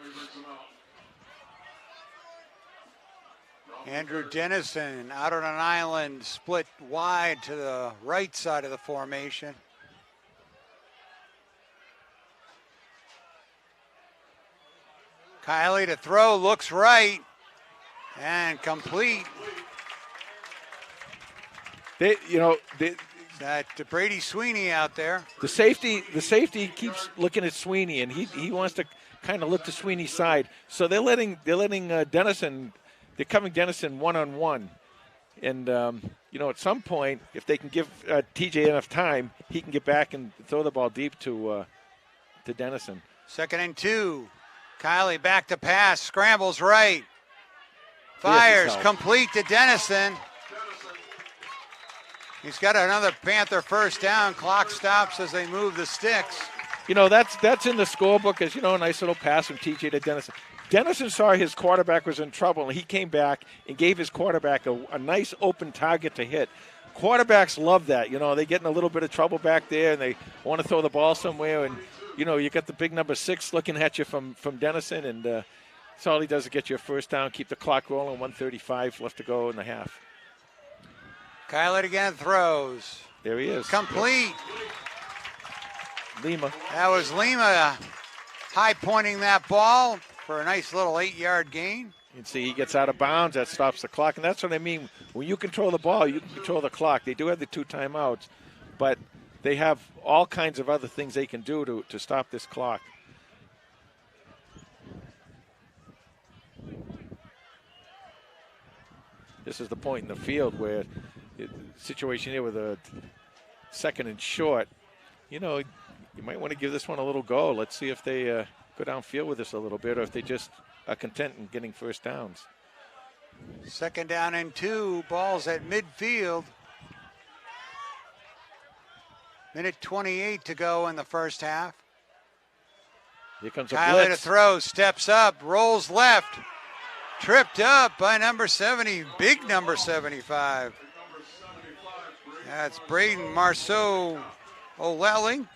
Andrew Dennison out on an island, split wide to the right side of the formation. Kiley to throw, looks right, and complete. That to Brady Sweeney out there. The safety keeps looking at Sweeney, and he wants to kind of look to Sweeney's side. So they're letting Dennison. They're covering Dennison one-on-one. And, at some point, if they can give TJ enough time, he can get back and throw the ball deep to Dennison. 2nd and 2. Kiley back to pass, scrambles right. Fires, complete to Dennison. He's got another Panther first down. Clock stops as they move the sticks. That's in the scorebook, as a nice little pass from TJ to Dennison. Dennison saw his quarterback was in trouble, and he came back and gave his quarterback a nice open target to hit. Quarterbacks love that. They get in a little bit of trouble back there, and they want to throw the ball somewhere. And, you got the big number 6 looking at you from Dennison, and that's all he does is get you a first down, keep the clock rolling, 1:35 left to go in the half. Kiley again throws. There he is. Complete. Lima. That was Lima high pointing that ball for a nice little 8-yard gain. You can see he gets out of bounds. That stops the clock. And that's what I mean. When you control the ball, you can control the clock. They do have the 2 timeouts, but they have all kinds of other things they can do to stop this clock. This is the point in the field where situation here with a second and short. You know, you might want to give this one a little go. Let's see if they go downfield with this a little bit, or if they just are content in getting first downs. 2nd down and 2, balls at midfield. Minute 28 to go in the first half. Here comes a Kylie to blitz. throw, steps up, rolls left. Tripped up by number 70, big number 75. That's Braden Marceau Olelinka.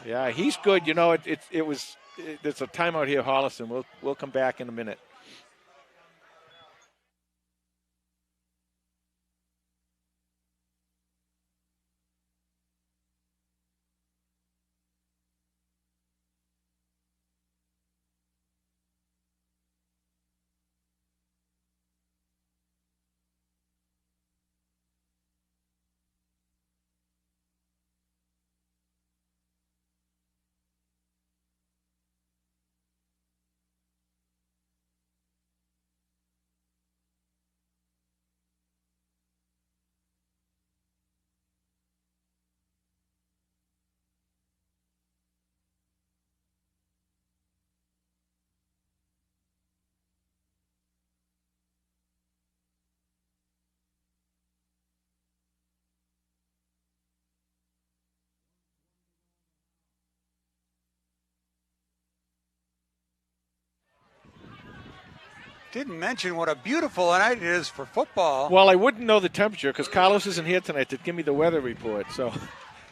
Yeah, he's good. You know, it's a timeout here, Holliston. We'll come back in a minute. Didn't mention what a beautiful night it is for football. Well, I wouldn't know the temperature because Carlos isn't here tonight to give me the weather report, so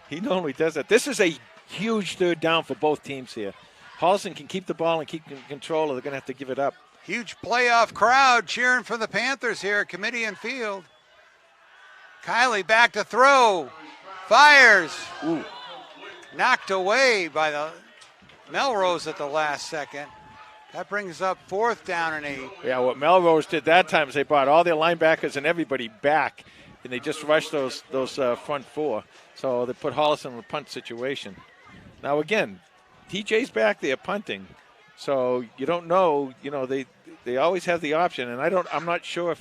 he normally does that. This is a huge 3rd down for both teams here. Holliston can keep the ball and keep control, or they're going to have to give it up. Huge playoff crowd cheering for the Panthers here at Kamitian Field. Kylie back to throw. Fires. Ooh. Knocked away by the Melrose at the last second. That brings up 4th down and 8. Yeah, what Melrose did that time is they brought all their linebackers and everybody back, and they just rushed those front 4. So they put Holliston in a punt situation. Now, again, TJ's back there punting, so you don't know. You know, they always have the option, and I'm not sure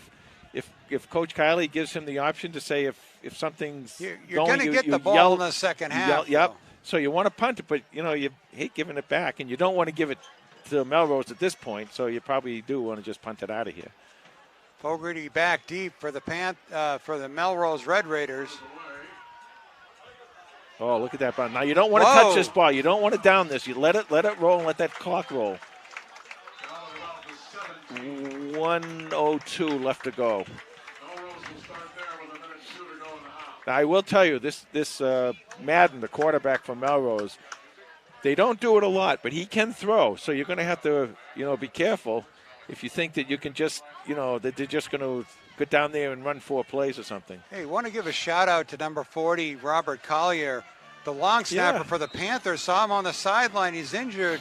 if Coach Kylie gives him the option to say if something's you're going to get the ball yell, in the second half. Yep. So you want to punt it, but you know you hate giving it back, and you don't want to give it to Melrose at this point, so you probably do want to just punt it out of here. Fogarty back deep for the Melrose Red Raiders. Oh, look at that ball. Now you don't want to touch this ball. You don't want to down this. You let it roll and let that clock roll. 1:02 left to go. Now I will tell you this Madden, the quarterback from Melrose, they don't do it a lot, but he can throw. So you're going to have to, be careful if you think that you can just, that they're just going to get down there and run 4 plays or something. Hey, want to give a shout out to number 40, Robert Collier, the long snapper for the Panthers. Saw him on the sideline. He's injured.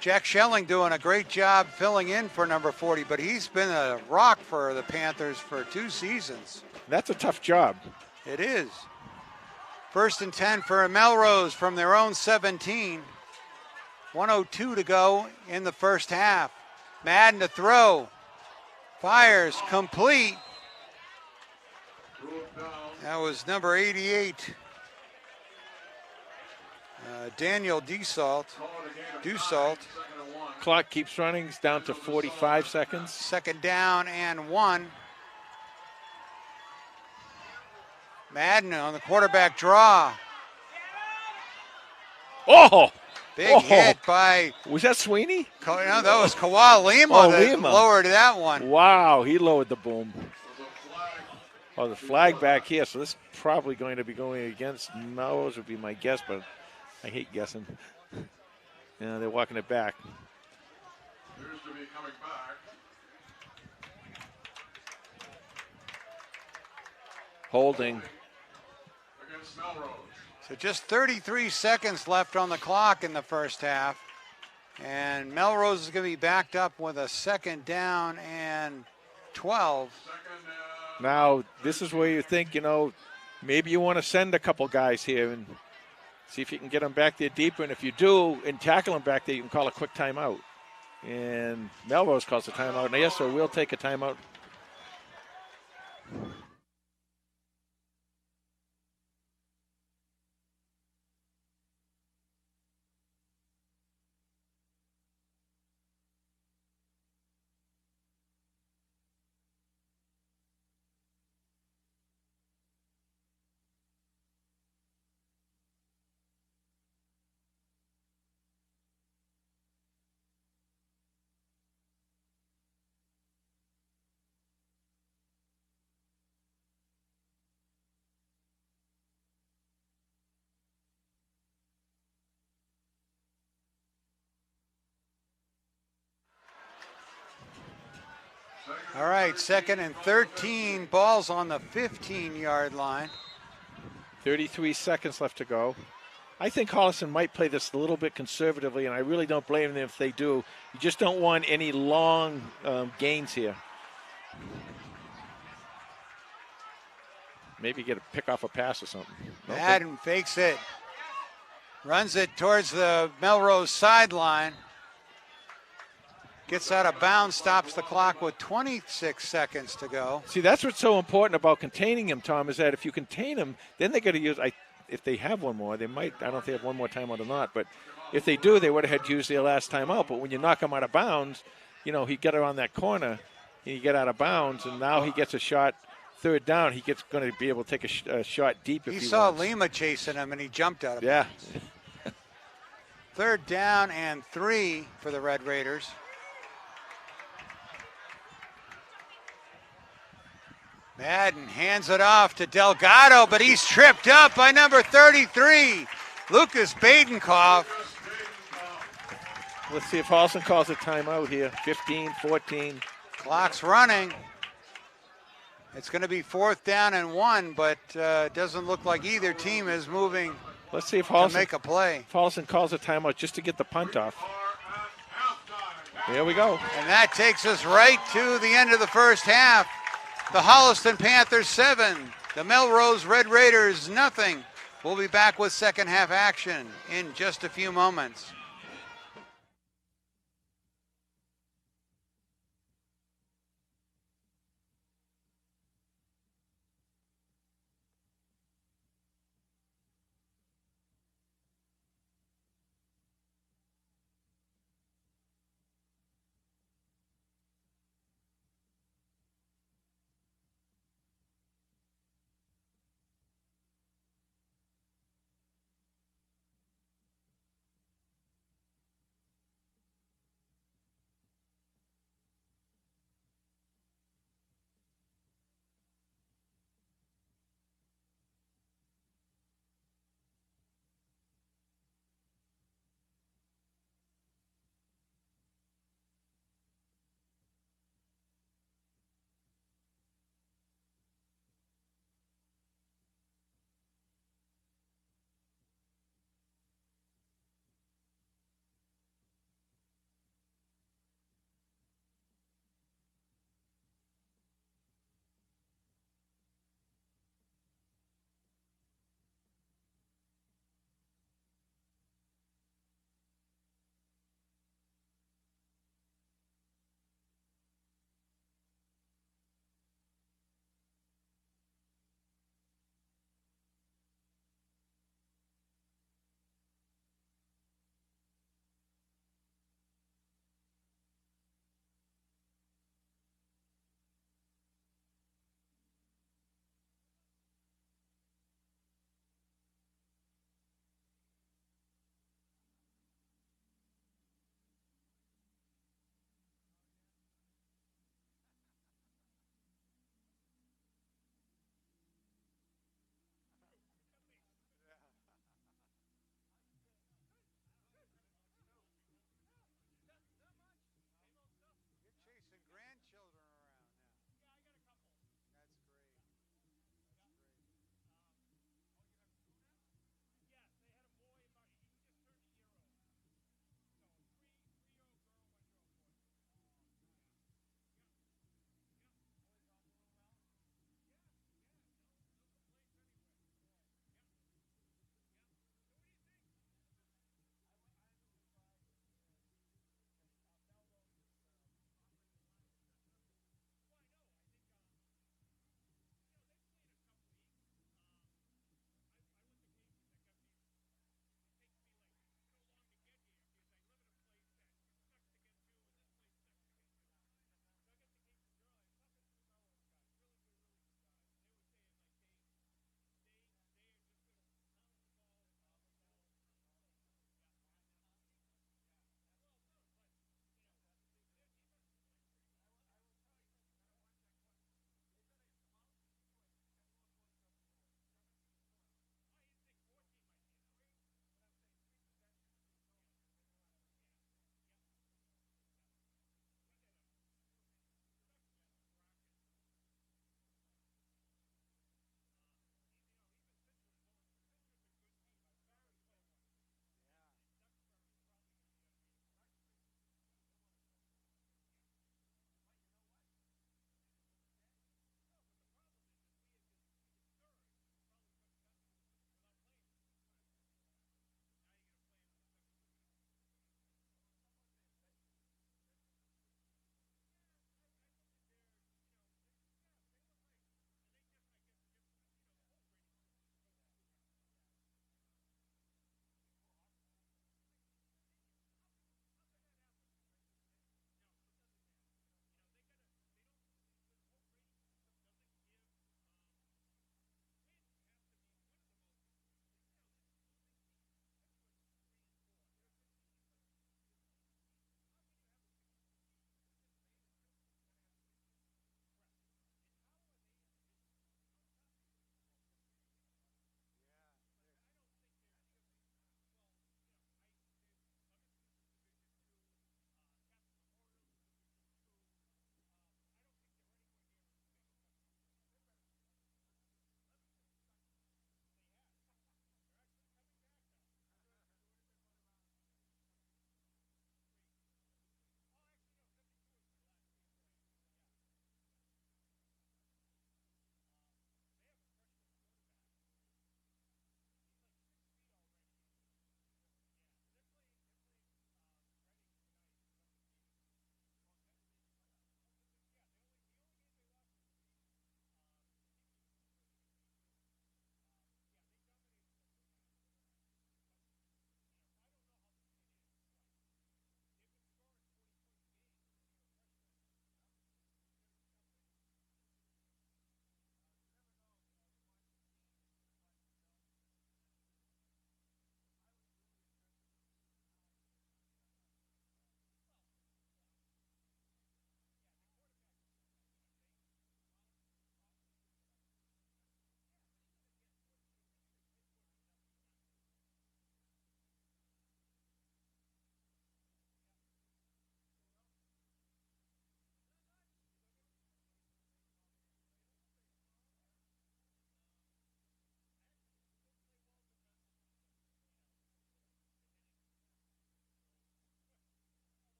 Jack Schelling doing a great job filling in for number 40, but he's been a rock for the Panthers for 2 seasons. That's a tough job. It is. 1st and 10 for Melrose from their own 17. 1:02 to go in the first half. Madden to throw. Fires, complete. That was number 88. Daniel Dussault. Clock keeps running. It's down to 45 seconds. 2nd down and 1. Madden on the quarterback draw. Oh! Big hit by... Was that Sweeney? No, that was Kawhi Lima that lowered that one. Wow, he lowered the boom. Oh, the flag back here, so this is probably going to be going against Melrose would be my guess, but I hate guessing. Yeah, they're walking it back. Appears to be coming back. Holding. Against Melrose. So just 33 seconds left on the clock in the first half. And Melrose is going to be backed up with a 2nd down and 12. Now, this is where you think, maybe you want to send a couple guys here and see if you can get them back there deeper. And if you do and tackle them back there, you can call a quick timeout. And Melrose calls a timeout. And yes, sir, we'll take a timeout. All right, 2nd and 13. Ball's on the 15-yard line. 33 seconds left to go. I think Holliston might play this a little bit conservatively, and I really don't blame them if they do. You just don't want any long gains here. Maybe get a pick off a pass or something. Madden fakes it. Runs it towards the Melrose sideline. Gets out of bounds, stops the clock with 26 seconds to go. See, that's what's so important about containing him, Tom, is that if you contain him, then they got to use, if they have one more, they might, I don't know if they have one more timeout or not, but if they do, they would have had to use their last timeout. But when you knock him out of bounds, you know, he got around that corner, and he get out of bounds, and now he gets a shot. 3rd down, he gets going to be able to take a shot deep if he saw wants. Lima chasing him, and he jumped out of Yeah. bounds. 3rd down and 3 for the Red Raiders. Madden hands it off to Delgado, but he's tripped up by number 33, Lucas Badenkoff. Let's see if Holliston calls a timeout here. 15, 14. Clock's running. It's going to be 4th down and 1, but it doesn't look like either team is moving. Let's see if Holliston to make a play. If Holliston calls a timeout just to get the punt off. There we go. And that takes us right to the end of the first half. The Holliston Panthers 7, the Melrose Red Raiders nothing. We'll be back with second half action in just a few moments.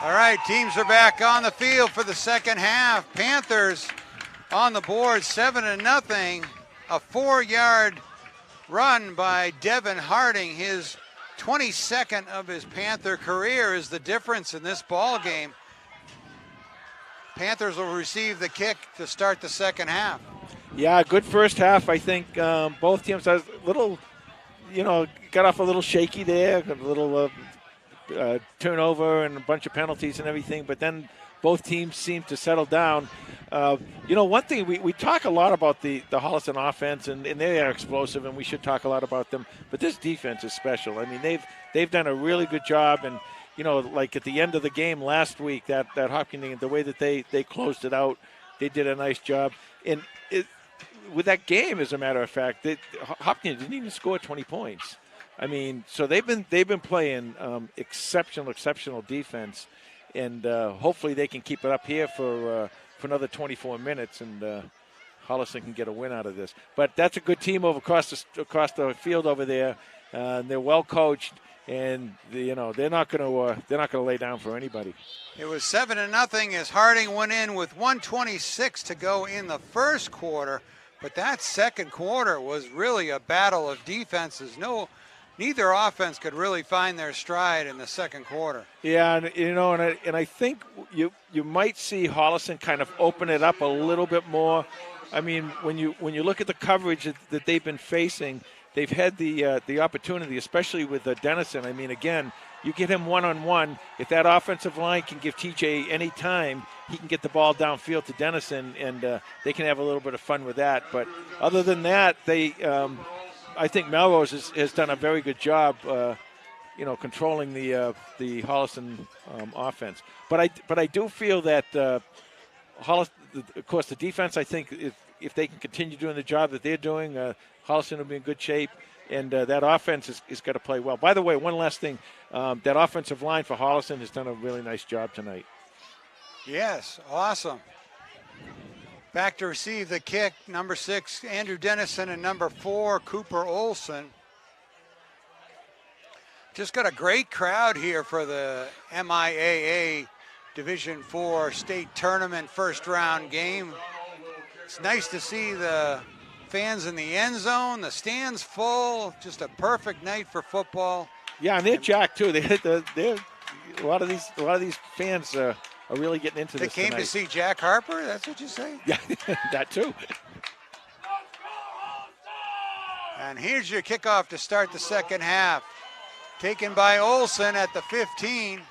All right, teams are back on the field for the second half. Panthers on the board, 7-0. A 4-yard run by Devin Harding. His 22nd of his Panther career is the difference in this ball game. Panthers will receive the kick to start the second half. Yeah, good first half. I think both teams had a little, got off a little shaky there, a little turnover and a bunch of penalties and everything, but then both teams seemed to settle down. One thing, we talk a lot about the Holliston offense, and they are explosive, and we should talk a lot about them, but this defense is special. I mean, they've done a really good job, and like at the end of the game last week, that Hopkins, the way that they closed it out, they did a nice job. And with that game, as a matter of fact, Hopkins didn't even score 20 points. I mean, so they've been playing exceptional defense, and hopefully they can keep it up here for another 24 minutes, and Holliston can get a win out of this. But that's a good team across the field over there. They're well coached, and they're not going to lay down for anybody. It was 7-0 as Harding went in with 1:26 to go in the first quarter, but that second quarter was really a battle of defenses. Neither offense could really find their stride in the second quarter. Yeah, and I think you might see Holliston kind of open it up a little bit more. I mean, when you look at the coverage that they've been facing, they've had the opportunity, especially with Dennison. I mean, again, you get him one-on-one. If that offensive line can give TJ any time, he can get the ball downfield to Dennison, and they can have a little bit of fun with that. But other than that, I think Melrose has done a very good job, controlling the Holliston offense. But I do feel that Holliston, of course, the defense. I think if they can continue doing the job that they're doing, Holliston will be in good shape, and that offense is got to play well. By the way, one last thing, that offensive line for Holliston has done a really nice job tonight. Yes, awesome. Back to receive the kick, number 6, Andrew Dennison, and number 4, Cooper Olson. Just got a great crowd here for the MIAA Division IV state tournament first round game. It's nice to see the fans in the end zone, the stands full, just a perfect night for football. Yeah, and they're jacked too. They're a lot of these fans are really getting into this tonight. They came to see Jack Harper? That's what you say? Yeah, that too. And here's your kickoff to start the second half. Taken by Olson at the 15.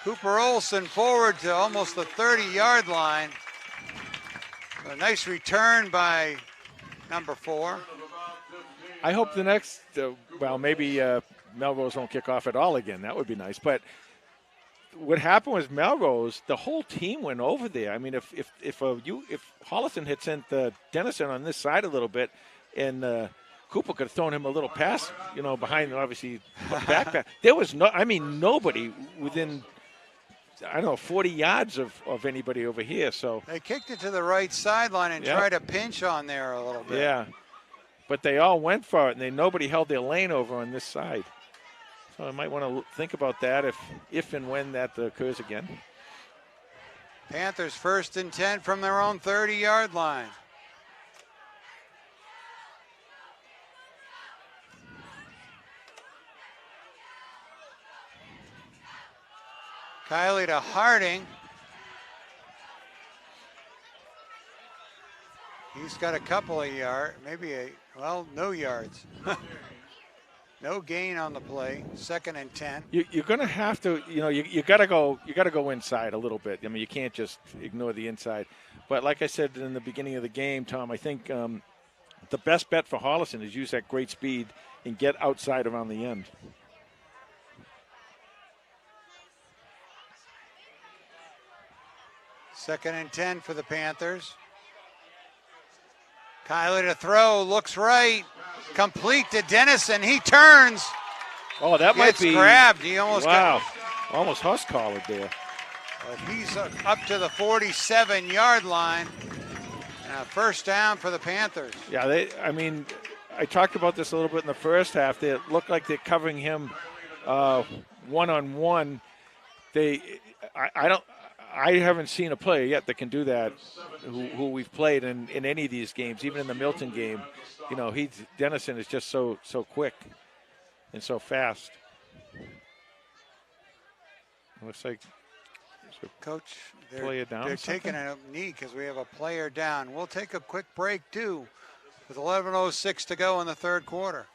Cooper Olson forward to almost the 30-yard line. A nice return by number 4. I hope the next, maybe Melrose won't kick off at all again. That would be nice. But what happened was Melrose, the whole team went over there. I mean, if Holliston had sent Dennison on this side a little bit, and Cooper could have thrown him a little pass, behind, obviously, backpack. There was nobody within, 40 yards of anybody over here. So they kicked it to the right sideline and tried to pinch on there a little bit. Yeah, but they all went for it, and nobody held their lane over on this side. So I might want to think about that if and when that occurs again. Panthers 1st and 10 from their own 30-yard line. Kiley to Harding. He's got a couple of yards, no yards. No gain on the play. 2nd and 10. You're going to have to, you got to go inside a little bit. I mean, you can't just ignore the inside. But like I said in the beginning of the game, Tom, I think the best bet for Holliston is use that great speed and get outside around the end. Second and 10 for the Panthers. Kiley to throw, looks right, complete to Dennison. He turns. Oh, that might be grabbed. He almost almost Huss collared there. But he's up to the 47-yard line. First down for the Panthers. Yeah, I talked about this a little bit in the first half. They look like they're covering him one-on-one. I haven't seen a player yet that can do that who we've played in any of these games, even in the Milton game. You know, Dennison is just so quick and so fast. Looks like Coach, they're taking a knee because we have a player down. We'll take a quick break too with 11:06 to go in the third quarter.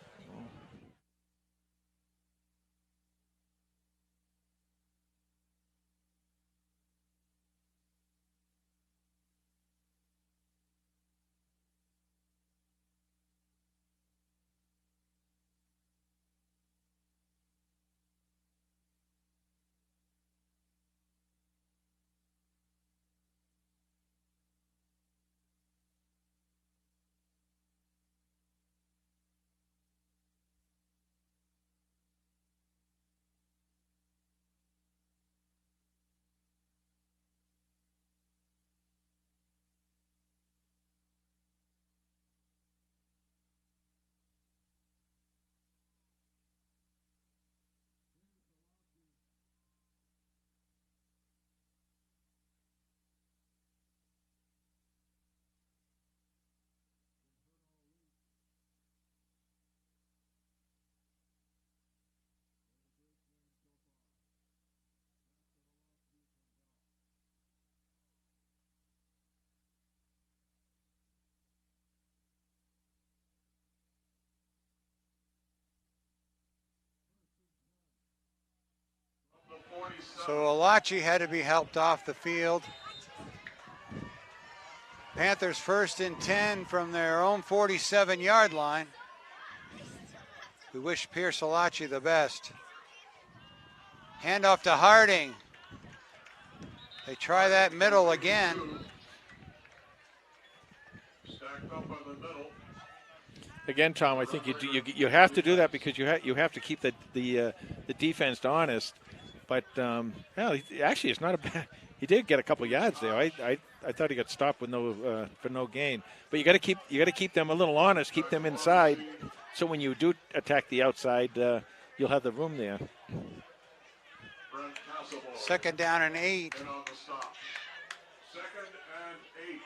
So Alachi had to be helped off the field. Panthers 1st and 10 from their own 47-yard line. We wish Pierce Alachi the best. Handoff to Harding. They try that middle again. Stacked up in the middle. Again, Tom, I think you have to do that because you have to keep the defense honest. But actually, it's not a bad. He did get a couple yards there. I thought he got stopped with for no gain. But you got to keep them a little honest. Keep them inside, so when you do attack the outside, you'll have the room there. 2nd down and 8. And on the stop. 2nd and 8.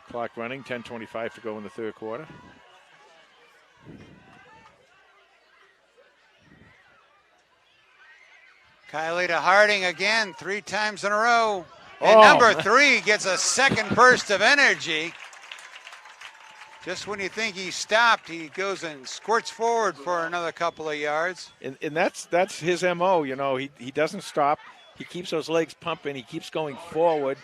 Clock running. 10:25 to go in the third quarter. Kiley to Harding again, 3 times in a row. And number 3 gets a second burst of energy. Just when you think he's stopped, he goes and squirts forward for another couple of yards. And that's his MO, you know. He doesn't stop. He keeps those legs pumping. He keeps going forward.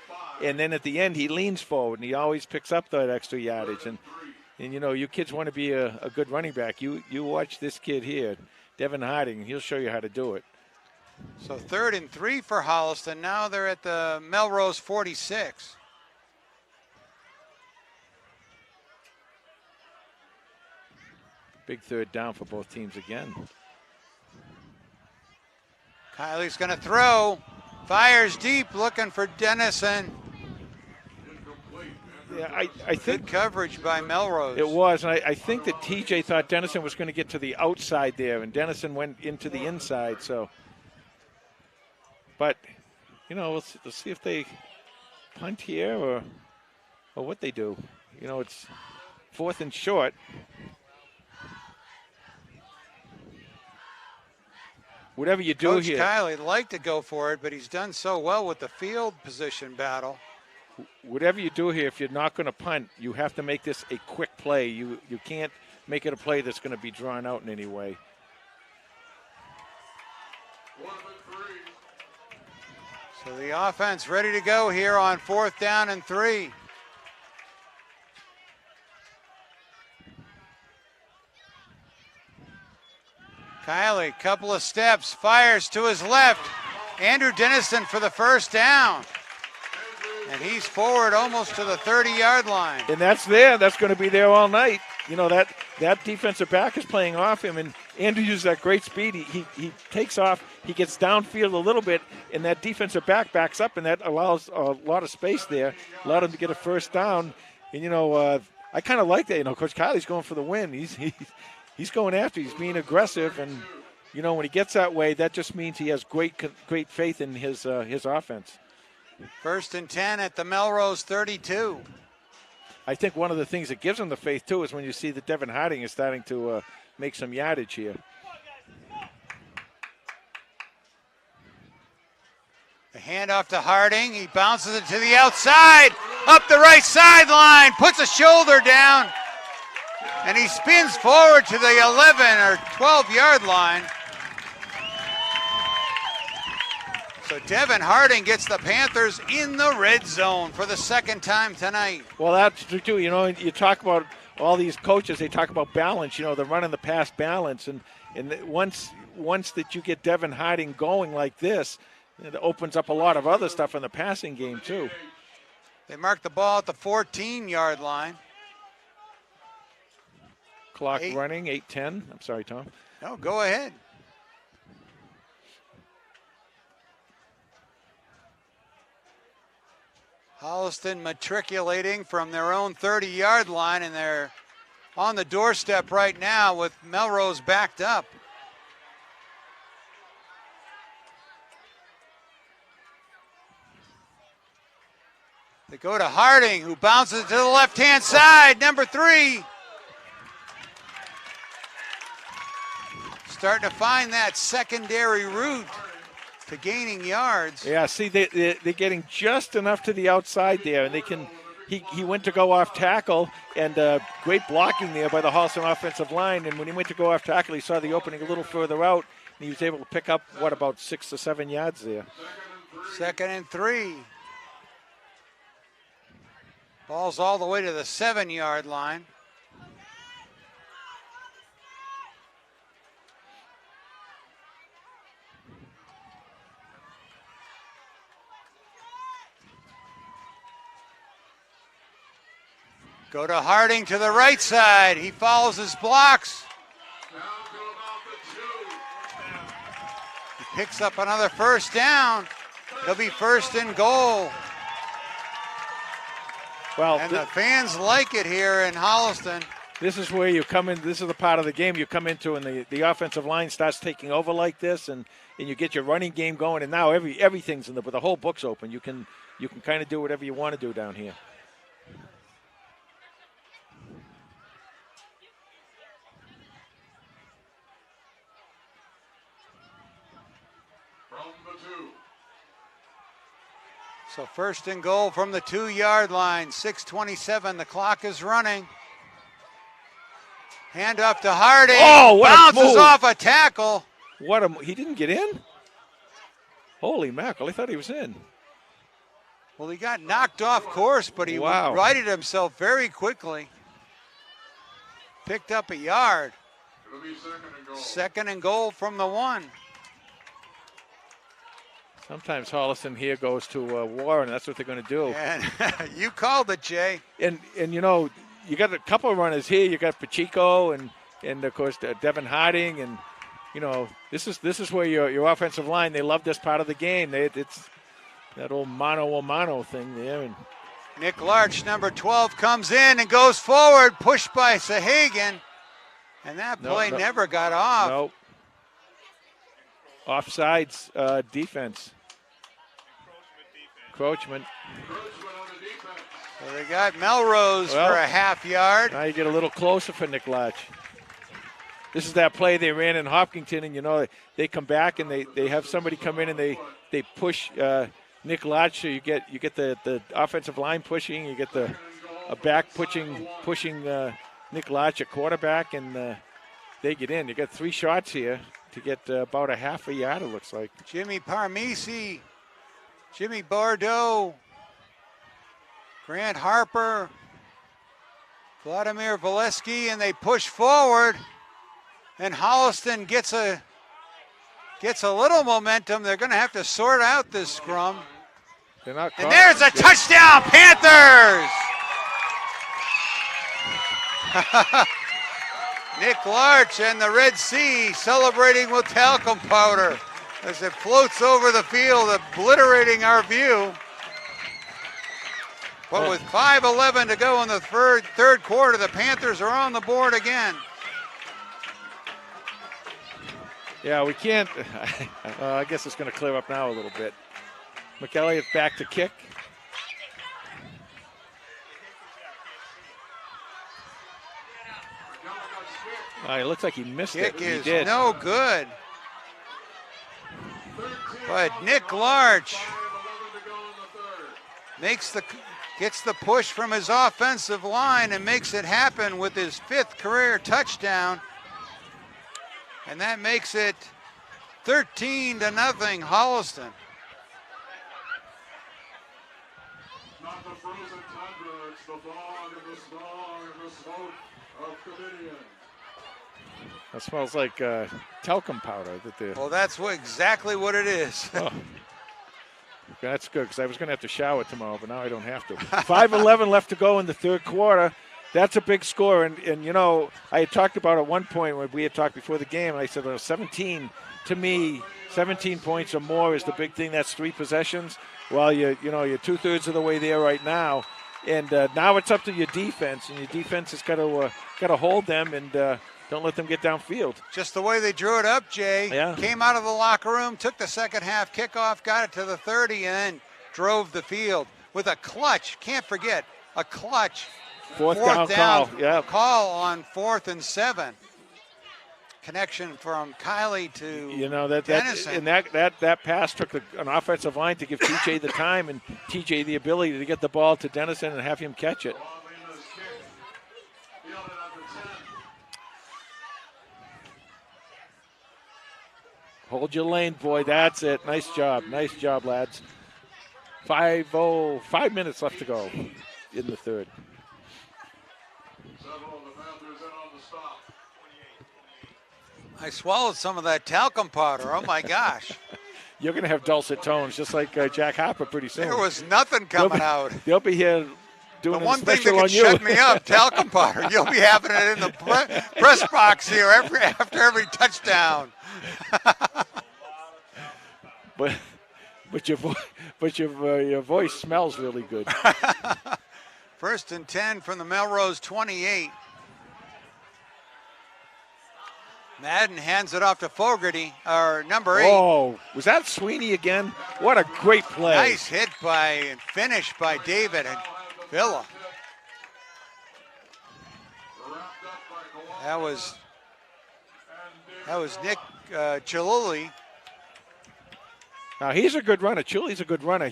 And then at the end, he leans forward, and he always picks up that extra yardage. And you know, you kids want to be a good running back. You watch this kid here, Devin Harding. He'll show you how to do it. So 3rd and 3 for Holliston. Now they're at the Melrose 46. Big third down for both teams again. Kiley's going to throw. Fires deep, looking for Dennison. Yeah, I think good coverage by Melrose. It was, and I think that TJ thought Dennison was going to get to the outside there, and Dennison went into the inside. So, but you know, let's see if they punt here or what they do. You know, it's 4th and short. Whatever you do Coach here. Kiley'd like to go for it, but he's done so well with the field position battle. Whatever you do here, if you're not going to punt, you have to make this a quick play. You can't make it a play that's going to be drawn out in any way. 4th and 3. So the offense ready to go here on 4th down and 3. Kiley, couple of steps, fires to his left. Andrew Dennison for the first down. And he's forward almost to the 30-yard line. And that's there. That's going to be there all night. You know, that defensive back is playing off him, and Andrew uses that great speed. He takes off. He gets downfield a little bit, and that defensive back backs up, and that allows a lot of space there, allowed him to get a first down. And, you know, I kind of like that. You know, Coach Kiley's going for the win. He's going after. He's being aggressive, and you know, when he gets that way, that just means he has great faith in his offense. 1st and 10 at the Melrose 32. I think one of the things that gives him the faith, too, is when you see that Devin Harding is starting to make some yardage here. The handoff to Harding. He bounces it to the outside, up the right sideline, puts a shoulder down, and he spins forward to the 11 or 12-yard line. So Devin Harding gets the Panthers in the red zone for the second time tonight. Well, that's true, too. You know, you talk about all these coaches, they talk about balance. You know, they're running the pass balance. And once that you get Devin Harding going like this, it opens up a lot of other stuff in the passing game, too. They mark the ball at the 14-yard line. Clock running, 8:10. I'm sorry, Tom. No, go ahead. Holliston matriculating from their own 30-yard line, and they're on the doorstep right now with Melrose backed up. They go to Harding, who bounces to the left-hand side, number 3. Starting to find that secondary route to gaining yards. Yeah, see, they're getting just enough to the outside there, and they can. He went to go off tackle, and great blocking there by the Holliston offensive line. And when he went to go off tackle, he saw the opening a little further out, and he was able to pick up, about 6 to 7 yards there. 2nd and 3. Ball's all the way to the 7-yard line. Go to Harding to the right side. He follows his blocks. He picks up another first down. It'll be 1st and goal. Well, and the fans like it here in Holliston. This is where you come in. This is the part of the game you come into, and the offensive line starts taking over like this, and you get your running game going. And now everything's with the whole book's open. You can kind of do whatever you want to do down here. So 1st and goal from the 2-yard line. 6:27. The clock is running. Hand up to Harding. Oh, what bounces a move. off a tackle. He didn't get in? Holy mackerel! I thought he was in. Well, he got knocked off course, but he righted himself very quickly. Picked up a yard. It'll be 2nd and goal. 2nd and goal from the 1. Sometimes Holliston here goes to war, and that's what they're going to do. And you called it, Jay. And you know, you got a couple of runners here. You got Pacheco and of course Devin Harding, and you know this is where your offensive line, they love this part of the game. It's that old mano thing there. And Nick Larch, number 12, comes in and goes forward, pushed by Sahagan, and that play never got off. Nope. Offsides defense. Encroachment. So they got Melrose for a half yard. Now you get a little closer for Nick Larch. This is that play they ran in Hopkinton, and you know they come back and they have somebody come in and they push Nick Larch. So you get the offensive line pushing, you get a back pushing Nick Larch, a quarterback, and they get in. You got 3 shots here to get about a half a yard, it looks like. Jimmy Parmisi, Jimmy Bordeaux, Grant Harper, Vladimir Valesky, and they push forward. And Holliston gets a little momentum. They're going to have to sort out this scrum. They're not and there's a touchdown, Panthers! Nick Larch and the Red Sea celebrating with talcum powder as it floats over the field, obliterating our view. But with 5:11 to go in the third quarter, the Panthers are on the board again. Yeah, we can't. I guess it's going to clear up now a little bit. McElliott's back to kick. It looks like he missed it. Kick is He did. no good. But Nick Larch gets the push from his offensive line and makes it happen with his 5th career touchdown. And that makes it 13-0 Holliston. Not the frozen tundra, it's the fog and the smog and the smoke of Kamitian. That smells like talcum powder. Well, that's exactly what it is. Oh. That's good, because I was going to have to shower tomorrow, but now I don't have to. 5:11 left to go in the third quarter. That's a big score. And you know, I had talked about at one point when we had talked before the game, and I said, 17, to me, 17 points or more is the big thing. That's 3 possessions. Well, you're 2/3 of the way there right now. And now it's up to your defense, and your defense has got to hold them and don't let them get downfield. Just the way they drew it up, Jay. Yeah. Came out of the locker room, took the second half kickoff, got it to the 30, and then drove the field with a clutch. Can't forget, a clutch. Fourth down call. Yeah. Call on 4th and 7. Connection from Kylie to Dennison. that pass took an offensive line to give TJ the time and TJ the ability to get the ball to Dennison and have him catch it. Hold your lane, boy. That's it. Nice job. Nice job, lads. 5 minutes left to go in the third. Several of the Panthers in on the stop. I swallowed some of that talcum powder. Oh, my gosh. You're going to have dulcet tones just like Jack Harper pretty soon. There was nothing coming out. They'll be here doing the one thing special that on can you. shut me up, talcum powder. You'll be having it in the press box here after every touchdown. But your voice smells really good. 1st and 10 from the Melrose 28. Madden hands it off to Fogarty, or number 8. Oh, was that Sweeney again? What a great play. Nice hit and finish by David and Villa. That was Nick Chaluli. Now he's a good runner. Chuli's a good runner.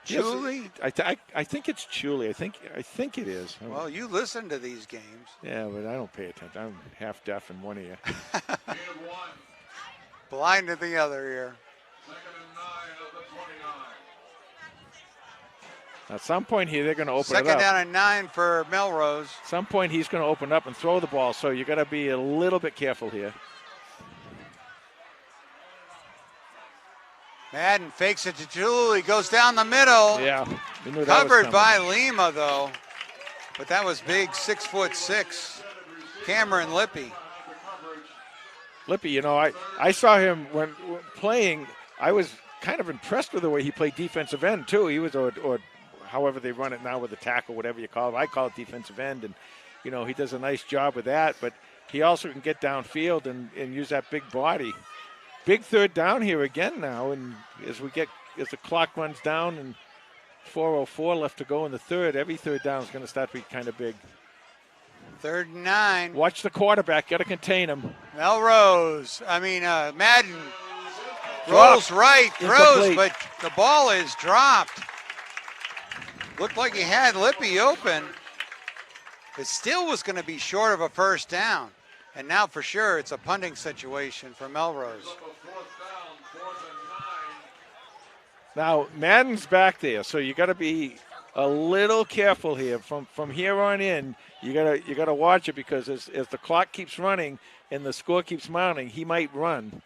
Chuli? I think it's Chuli. I think it is. Well, you listen to these games. Yeah, but I don't pay attention. I'm half deaf in one ear. Blind in the other ear. 2nd and 9 of the 29. At some point here, they're going to open it up. 2nd down and 9 for Melrose. At some point, he's going to open up and throw the ball, so you got to be a little bit careful here. Madden fakes it to Julie, goes down the middle. Yeah. Covered by Lima, though. But that was big, 6'6". Cameron Lippy. Lippy, I saw him when playing. I was kind of impressed with the way he played defensive end, too. He was, or however they run it now with the tackle, whatever you call it. I call it defensive end, and, he does a nice job with that. But he also can get downfield and use that big body. Big third down here again now, and as the clock runs down and 4:04 left to go in the third, every third down is going to start to be kind of big. 3rd and 9. Watch the quarterback, got to contain him. Madden rolls right, throws, but the ball is dropped. Looked like he had Lippy open. It still was going to be short of a first down. And now for sure it's a punting situation for Melrose. Now Madden's back there, so you got to be a little careful here. From here on in, you gotta watch it, because as the clock keeps running and the score keeps mounting, he might run.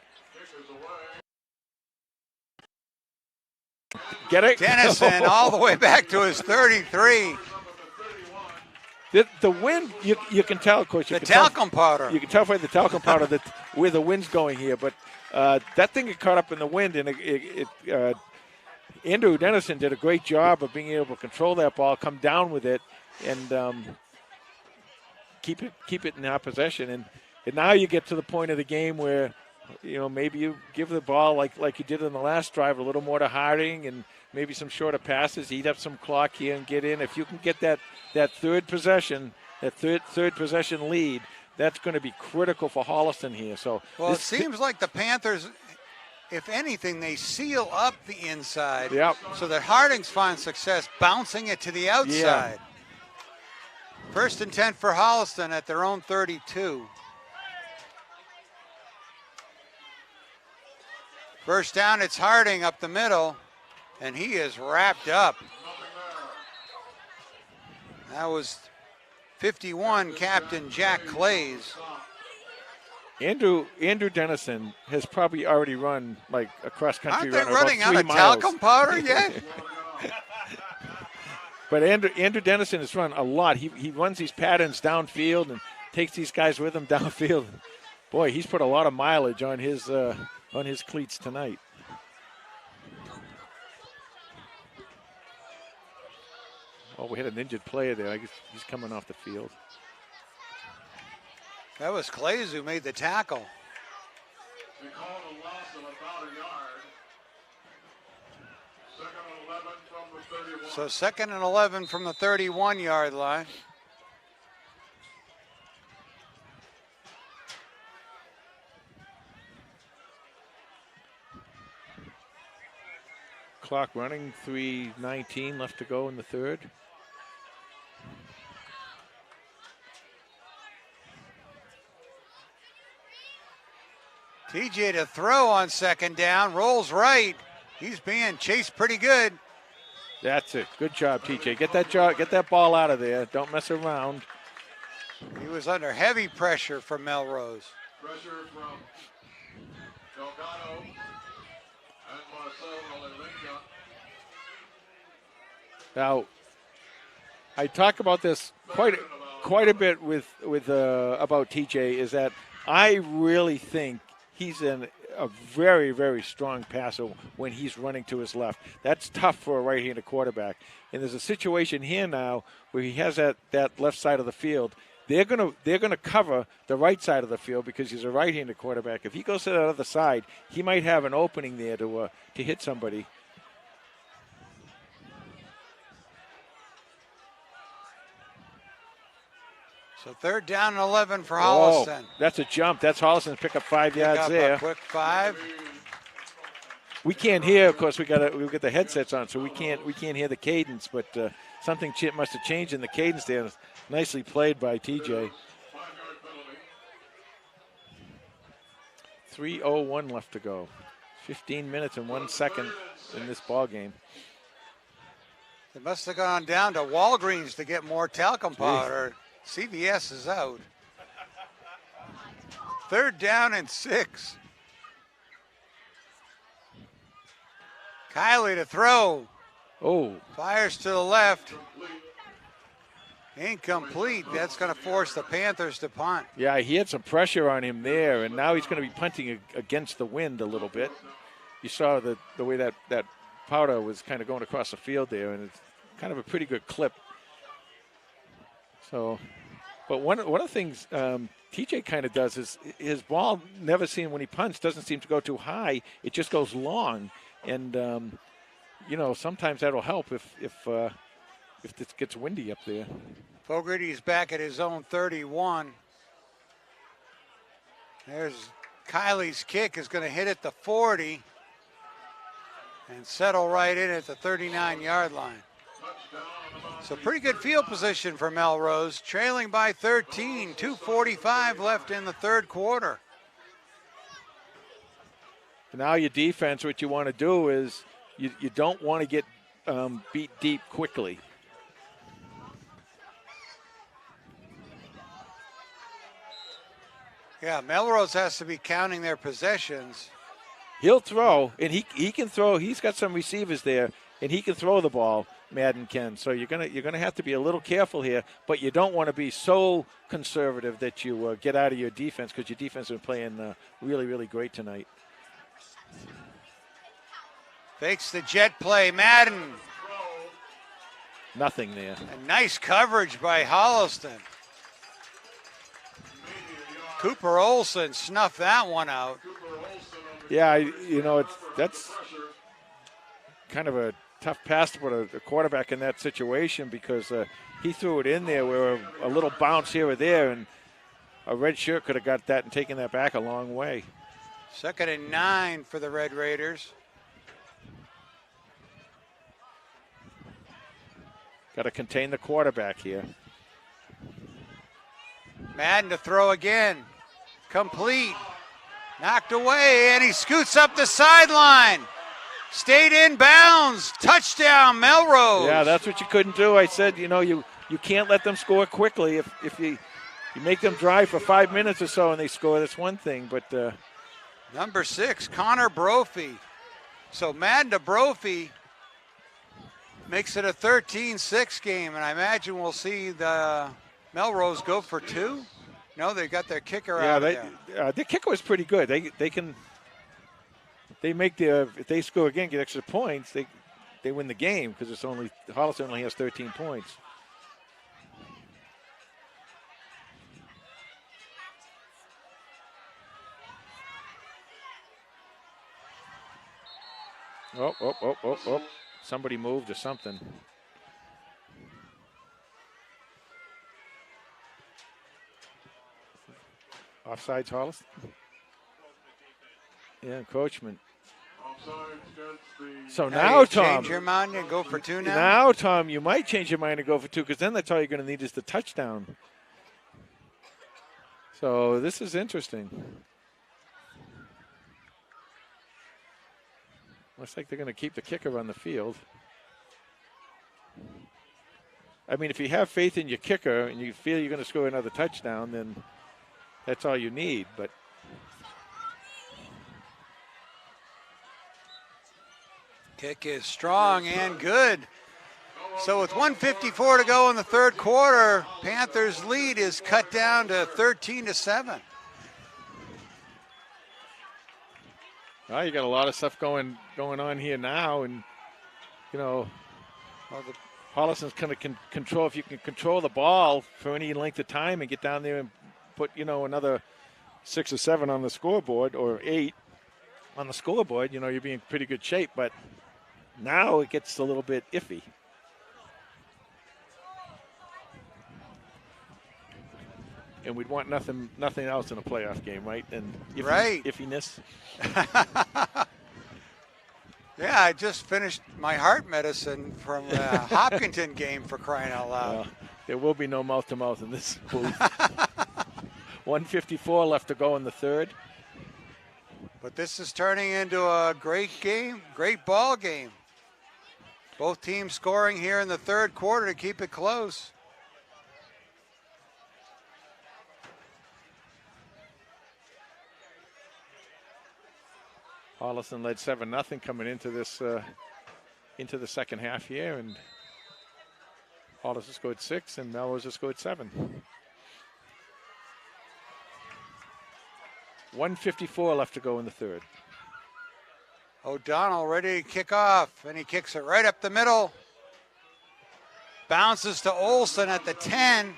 Get it? Dennison all the way back to his 33. The wind, you can tell, Coach. The talcum powder. You can tell by the talcum powder where the wind's going here. But that thing got caught up in the wind, and Andrew Dennison did a great job of being able to control that ball, come down with it, and keep it in our possession. And now you get to the point of the game where maybe you give the ball like you did in the last drive a little more to Harding and maybe some shorter passes, eat up some clock here and get in. If you can get that third possession, that third possession lead, that's going to be critical for Holliston here. So it seems like the Panthers, if anything, they seal up the inside so that Harding's finds success bouncing it to the outside. Yeah. 1st and 10 for Holliston at their own 32. First down, it's Harding up the middle, and he is wrapped up. That was 51, Captain Jack Clays. Andrew Dennison has probably already run like a cross-country run. Aren't they running out of miles. talcum powder yet? But Andrew Dennison has run a lot. He runs these patterns downfield and takes these guys with him downfield. Boy, he's put a lot of mileage on his cleats tonight. Oh, we had an injured player there. I guess he's coming off the field. That was Clays who made the tackle. They called a loss of about a yard. 2nd and 11 from the 31. So 2nd and 11 from the 31-yard line. Clock running, 3:19 left to go in the third. TJ to throw on 2nd down, rolls right. He's being chased pretty good. That's it. Good job, TJ. Get that ball out of there. Don't mess around. He was under heavy pressure from Melrose. Pressure from Delgado and Marcelo Oliveira. Now, I talk about this quite a bit with about TJ. Is that I really think he's a very, very strong passer when he's running to his left. That's tough for a right-handed quarterback. And there's a situation here now where he has that left side of the field. They're gonna cover the right side of the field because he's a right-handed quarterback. If he goes to that other side, he might have an opening there to hit somebody. So 3rd down and 11 for Holliston. That's a jump. That's Holliston's pick up 5 yards there. A quick 5. We can't hear, of course. We got the headsets on, so we can't hear the cadence. But something must have changed in the cadence there. Nicely played by TJ. 3:01 left to go. 15 minutes and 1 second in this ball game. They must have gone down to Walgreens to get more talcum powder. CVS is out. 3rd down and 6. Kiley to throw. Oh. Fires to the left. Incomplete. That's going to force the Panthers to punt. Yeah, he had some pressure on him there, and now he's going to be punting against the wind a little bit. You saw the way that powder was kind of going across the field there, and it's kind of a pretty good clip. So, but one of the things TJ kind of does is his ball never seen when he punts doesn't seem to go too high. It just goes long, and sometimes that'll help if it gets windy up there. Fogarty's back at his own 31. There's Kiley's kick is going to hit at the 40 and settle right in at the 39-yard line. So pretty good field position for Melrose, trailing by 13, 2:45 left in the third quarter. Now your defense, what you want to do is you don't want to get beat deep quickly. Yeah, Melrose has to be counting their possessions. He'll throw, and he can throw. He's got some receivers there, and he can throw the ball. Madden can. So you're gonna have to be a little careful here, but you don't want to be so conservative that you get out of your defense because your defense has been playing really, really great tonight. Fakes the jet play, Madden. Nothing there. A nice coverage by Holliston. Cooper Olson snuffed that one out. Yeah, that's kind of a tough pass to put a quarterback in that situation because he threw it in there where a little bounce here or there, and a red shirt could have got that and taken that back a long way. 2nd and 9 for the Red Raiders. Got to contain the quarterback here. Madden to throw again. Complete. Knocked away, and he scoots up the sideline. Stayed in bounds. Touchdown, Melrose. Yeah, that's what you couldn't do. I said, you can't let them score quickly. If you make them drive for 5 minutes or so and they score, that's one thing. But number 6, Connor Brophy. So Madden to Brophy makes it a 13-6 game, and I imagine we'll see the Melrose go for 2. No, they got their kicker out there. The kicker was pretty good. If they score again, get extra points, they win the game because Holliston only has 13 points. Oh. Somebody moved or something. Offsides, Holliston? Yeah, encroachment. So now, Tom. Change your mind and go for 2 now? Now, Tom, you might change your mind and go for 2 because then that's all you're going to need is the touchdown. So this is interesting. Looks like they're going to keep the kicker on the field. I mean, if you have faith in your kicker and you feel you're going to score another touchdown, then that's all you need. But kick is strong and good. So with 1:54 to go in the 3rd quarter, Panthers' lead is cut down to 13-7. Well, you got a lot of stuff going on here now, and Holliston's going to control. If you can control the ball for any length of time and get down there and put another 6 or 7 on the scoreboard or 8 on the scoreboard, you're being in pretty good shape. But now it gets a little bit iffy. And we'd want nothing else in a playoff game, right? And iffiness. Yeah, I just finished my heart medicine from the Hopkinton game, for crying out loud. Well, there will be no mouth-to-mouth in this booth. 1:54 left to go in the 3rd. But this is turning into a great game, great ball game. Both teams scoring here in the 3rd quarter to keep it close. Holliston led 7-0 coming into this into the second half here, and Holliston scored 6, and Melrose has scored 7. 1:54 left to go in the 3rd. O'Donnell ready to kick off, and he kicks it right up the middle. Bounces to Olson at the 10.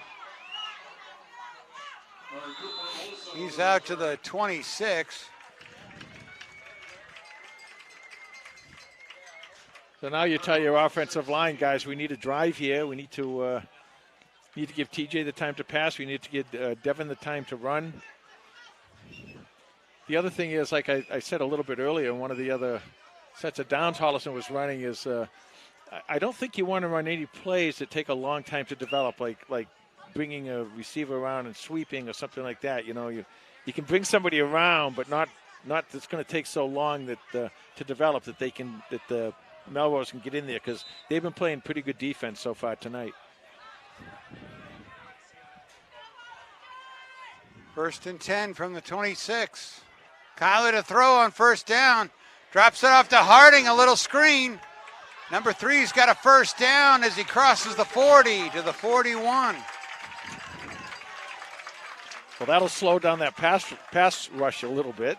He's out to the 26. So now you tell your offensive line, guys, we need a drive here. We need to give TJ the time to pass. We need to give Devin the time to run. The other thing is, like I said a little bit earlier, one of the other sets of downs Holliston was running is I don't think you want to run any plays that take a long time to develop, like bringing a receiver around and sweeping or something like that. You can bring somebody around, but not that's going to take so long that to develop that the Melrose can get in there because they've been playing pretty good defense so far tonight. 1st and 10 from the 26. Kyler to throw on 1st down. Drops it off to Harding, a little screen. Number 3's got a 1st down as he crosses the 40 to the 41. Well, that'll slow down that pass rush a little bit.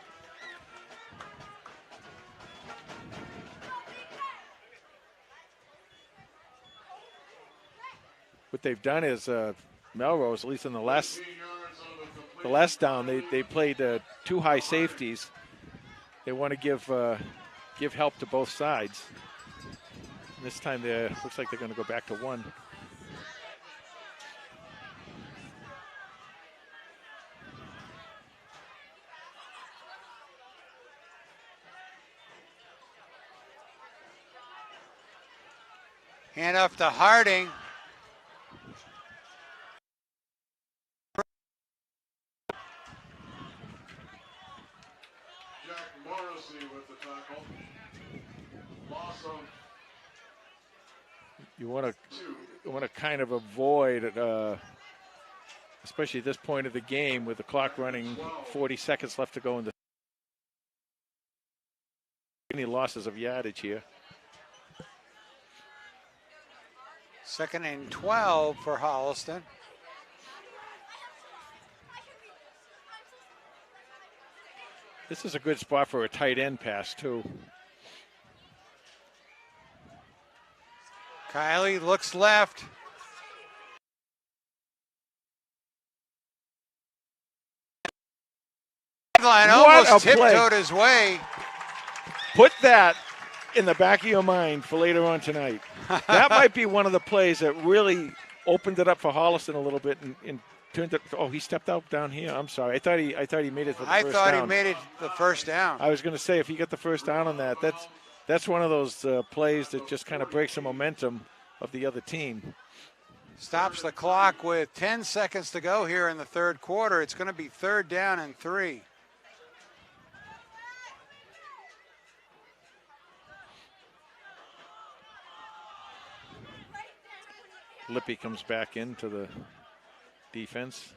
What they've done is Melrose, at least in the last down, they played 2 high safeties they want to give help to both sides. This time, looks like they're going to go back to one. Hand off to Harding. Morrissey with the tackle. Loss of You want to kind of avoid, especially at this point of the game with the clock running, 40 seconds left to go in the. Any losses of yardage here? 2nd and 12 for Holliston. This is a good spot for a tight end pass, too. Kiley looks left. Line almost tiptoed his way. Put that in the back of your mind for later on tonight. That might be one of the plays that really opened it up for Holliston a little bit and turned it. Oh, he stepped out down here. I'm sorry. I thought he made it for the first down. I thought he made it the first down. I was going to say, if he got the first down on that, that's one of those plays that just kind of breaks the momentum of the other team. Stops the clock with 10 seconds to go here in the third quarter. It's going to be 3rd down and 3. Lippy comes back into the defense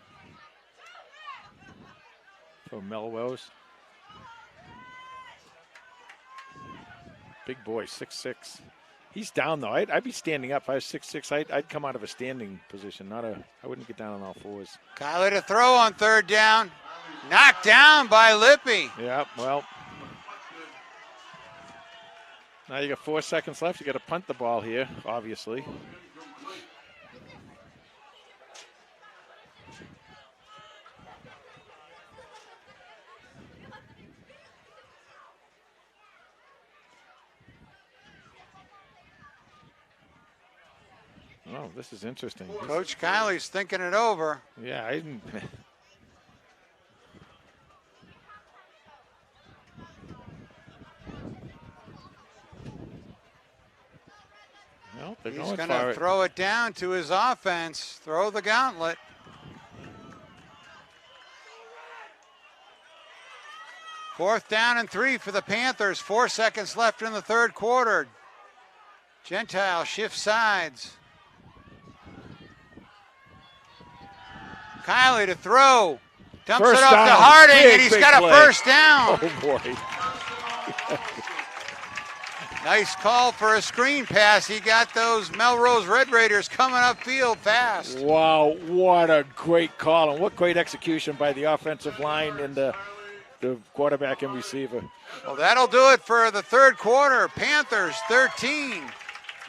for Melrose. Big boy, 6'6". He's down though. I'd be standing up. If I was 6'6", I'd come out of a standing position. I wouldn't get down on all fours. Kyler to throw on 3rd down. Knocked down by Lippy. Yeah, well. Now you got 4 seconds left. You got to punt the ball here, obviously. Oh, this is interesting. Coach Kiley's thinking it over. Yeah, I didn't. Well, they're He's going going for to it. throw it down to his offense. Throw the gauntlet. Fourth down and 3 for the Panthers. 4 seconds left in the third quarter. Gentile shifts sides. Kiley to throw. Dumps First it off down. to Harding, Big, and he's big got a play. first down. Oh, boy. Nice call for a screen pass. He got those Melrose Red Raiders coming upfield fast. Wow, what a great call, and what great execution by the offensive line and the quarterback and receiver. Well, that'll do it for the third quarter. Panthers 13,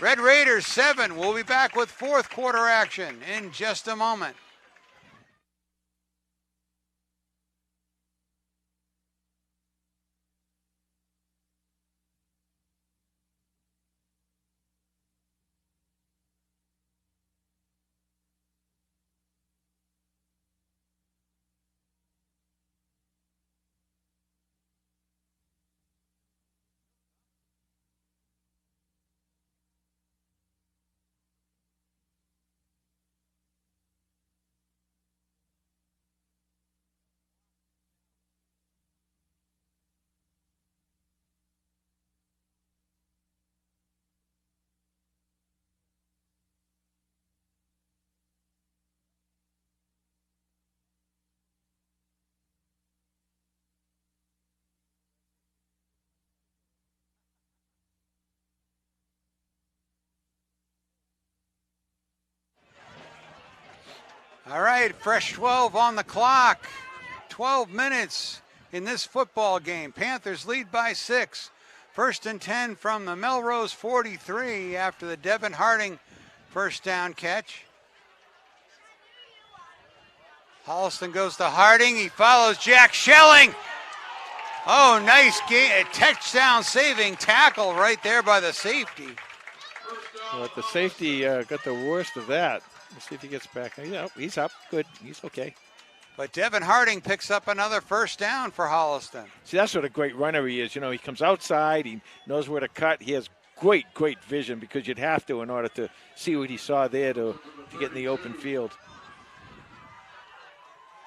Red Raiders 7. We'll be back with fourth quarter action in just a moment. All right, fresh 12 on the clock. 12 minutes in this football game. Panthers lead by 6. First and 10 from the Melrose 43 after the Devin Harding first down catch. Holliston goes to Harding. He follows Jack Schelling. Oh, nice game. Touchdown saving tackle right there by the safety. Well, the safety got the worst of that. Let's see if he gets back. Yeah, he's up. Good. He's okay. But Devin Harding picks up another first down for Holliston. See, that's what a great runner he is. You know, he comes outside. He knows where to cut. He has great vision because you'd have to in order to see what he saw there to get in the open field.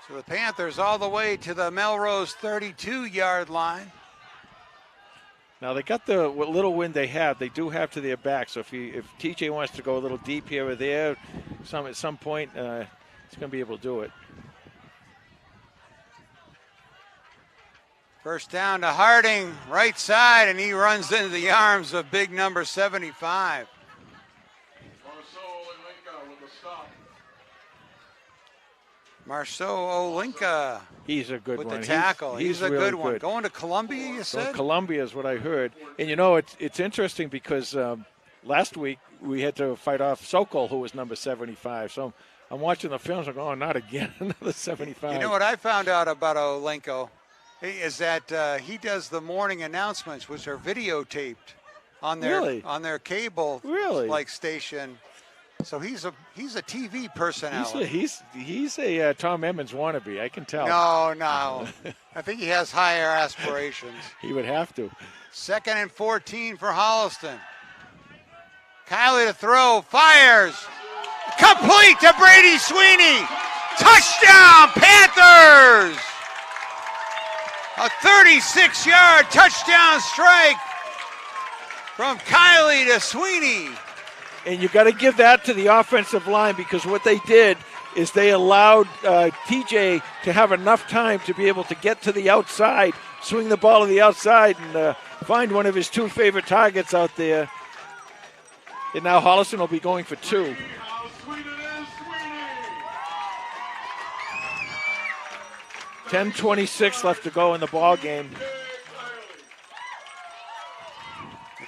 So the Panthers all the way to the Melrose 32-yard line. Now, they got what little wind they have. They do have to their back. So if TJ wants to go a little deep here or there, at some point, he's going to be able to do it. First down to Harding, right side, and he runs into the arms of big number 75. Marceau Olinka. He's a good one. With the tackle. He's a really good one. Going to Columbia, you said? So Columbia is what I heard. And, you know, it's interesting because last week we had to fight off Sokol, who was number 75. So I'm watching the films. I'm going, not again, another 75. You know what I found out about Olinko is that he does the morning announcements, which are videotaped on their cable station. So he's a TV personality. He's a Tom Emmons wannabe. I can tell. No. I think he has higher aspirations. He would have to. 2nd and 14 for Holliston. Kiley to throw, fires, complete to Brady Sweeney. Touchdown, Panthers! A 36-yard touchdown strike from Kiley to Sweeney. And you got to give that to the offensive line because what they did is they allowed TJ to have enough time to be able to get to the outside, swing the ball to the outside, and find one of his two favorite targets out there. And now Holliston will be going for 2. 10:26 left to go in the ball game.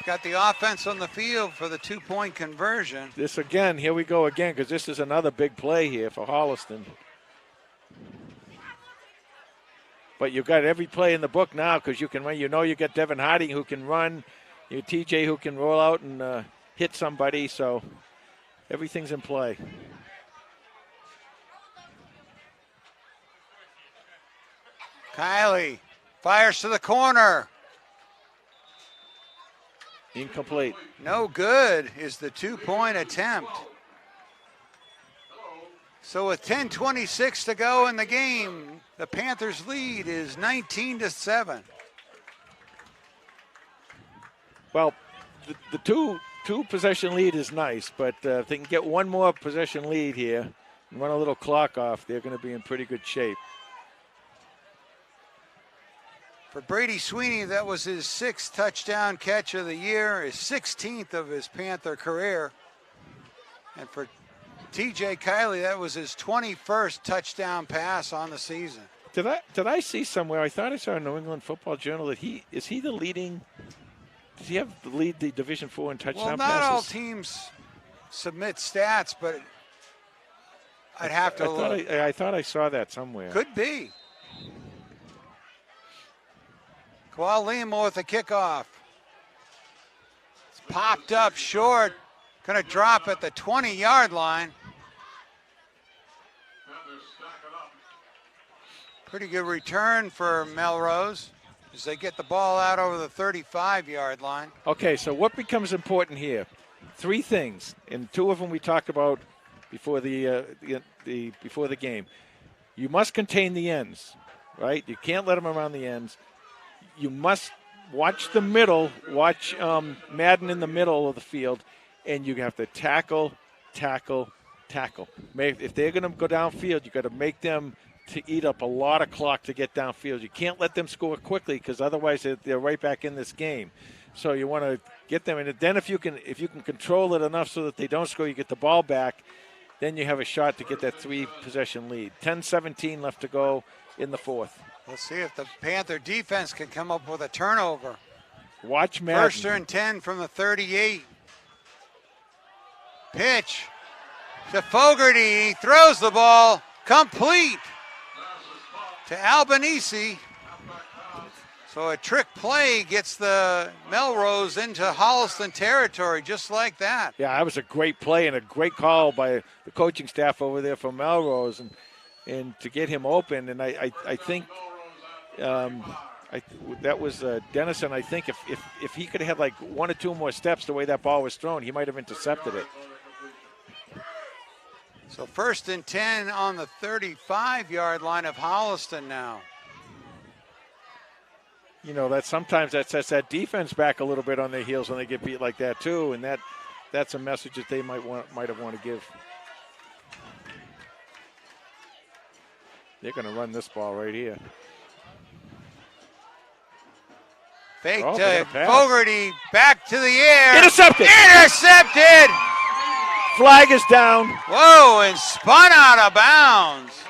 Got the offense on the field for the 2-point conversion. Here we go again, because this is another big play here for Holliston. But you've got every play in the book now, because you got Devin Harding who can run, you TJ who can roll out and hit somebody, so everything's in play. Kiley fires to the corner. Incomplete. No good is the 2-point attempt. So with 10:26 to go in the game, the Panthers' lead is 19-7. Well, the two possession lead is nice, but if they can get one more possession lead here and run a little clock off, they're going to be in pretty good shape. For Brady Sweeney, that was his 6th touchdown catch of the year, his 16th of his Panther career. And for TJ Kiley, that was his 21st touchdown pass on the season. Did I see somewhere? I thought I saw in New England Football Journal that does he have the lead the Division IV in touchdown passes? Well, not all teams submit stats, but I'd have to look. I thought I saw that somewhere. Could be. Lima with the kickoff. It's popped up short. Going to drop at the 20-yard line. Pretty good return for Melrose as they get the ball out over the 35-yard line. Okay, so what becomes important here? 3 things, and 2 of them we talked about before the game. You must contain the ends, right? You can't let them around the ends. You must watch the middle, watch Madden in the middle of the field, and you have to tackle. If they're going to go downfield, you got to make them to eat up a lot of clock to get downfield. You can't let them score quickly because otherwise they're right back in this game. So you want to get them, and then if you can control it enough so that they don't score, you get the ball back, then you have a shot to get that 3-possession lead. 10:17 left to go in the 4th. Let's see if the Panther defense can come up with a turnover. Watch Madden. 1st and 10 from the 38. Pitch to Fogarty. He throws the ball complete to Albanese. So a trick play gets the Melrose into Holliston territory just like that. Yeah, that was a great play and a great call by the coaching staff over there from Melrose, and to get him open. And I think that was Dennison. I think if he could have had like 1 or 2 more steps the way that ball was thrown, he might have intercepted it. So 1st and 10 on the 35-yard line of Holliston now. You know, that sometimes that sets that defense back a little bit on their heels when they get beat like that too, and that's a message that they might have want to give. They're going to run this ball right here. Fake Oh, to Fogarty, back to the air. Intercepted! Intercepted! Flag is down. Whoa, and spun out of bounds.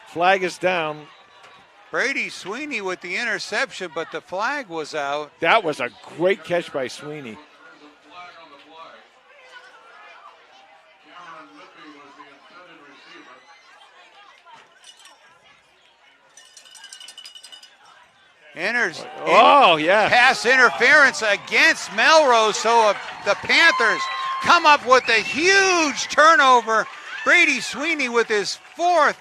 Flag is down. Brady Sweeney with the interception, but the flag was out. That was a great catch by Sweeney. Pass interference against Melrose, so the Panthers come up with a huge turnover. Brady Sweeney with his fourth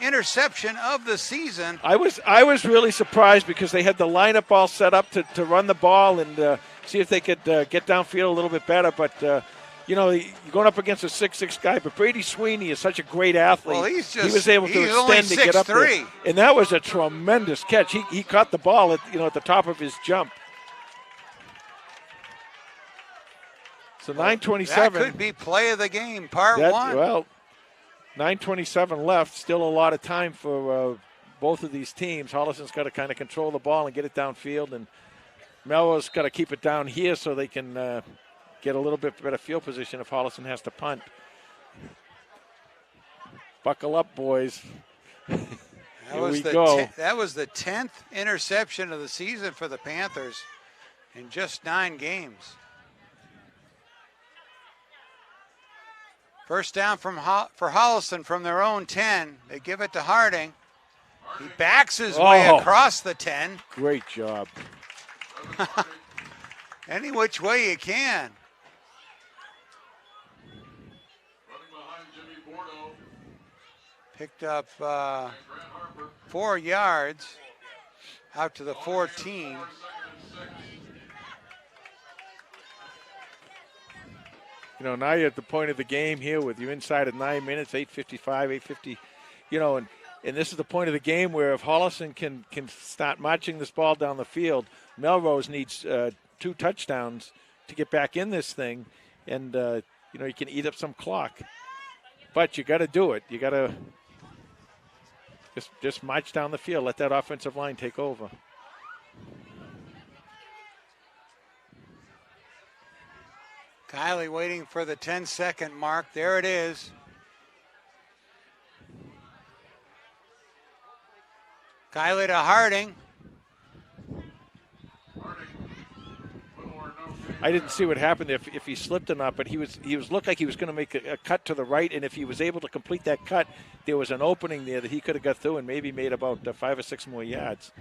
interception of the season. I was really surprised because they had the lineup all set up to run the ball and see if they could get downfield a little bit better. But, you know, you're going up against a 6'6" guy. But Brady Sweeney is such a great athlete. Well, he was able to extend to get up there. And that was a tremendous catch. He caught the ball at the top of his jump. So 9:27. That could be play of the game, part one. Well, 9:27 left. Still a lot of time for both of these teams. Holliston's got to kind of control the ball and get it downfield, and Melrose got to keep it down here so they can get a little bit better field position if Holliston has to punt. Buckle up, boys. Here we go. That was the 10th interception of the season for the Panthers in just 9 games. First down for Holliston from their own 10. They give it to Harding. He backs his way across the 10. Great job. Any which way you can. Picked up 4 yards out to the 14. You know, now you're at the point of the game here with you inside of 9 minutes, 8:55, 8:50. You know, and this is the point of the game where if Holliston can start marching this ball down the field, Melrose needs 2 touchdowns to get back in this thing, and you can eat up some clock. But you got to do it. You got to just march down the field. Let that offensive line take over. Kiley waiting for the 10-second mark. There it is. Kiley to Harding. I didn't see what happened if he slipped or not, but he looked like he was going to make a cut to the right, and if he was able to complete that cut, there was an opening there that he could have got through and maybe made about 5 or 6 more yards.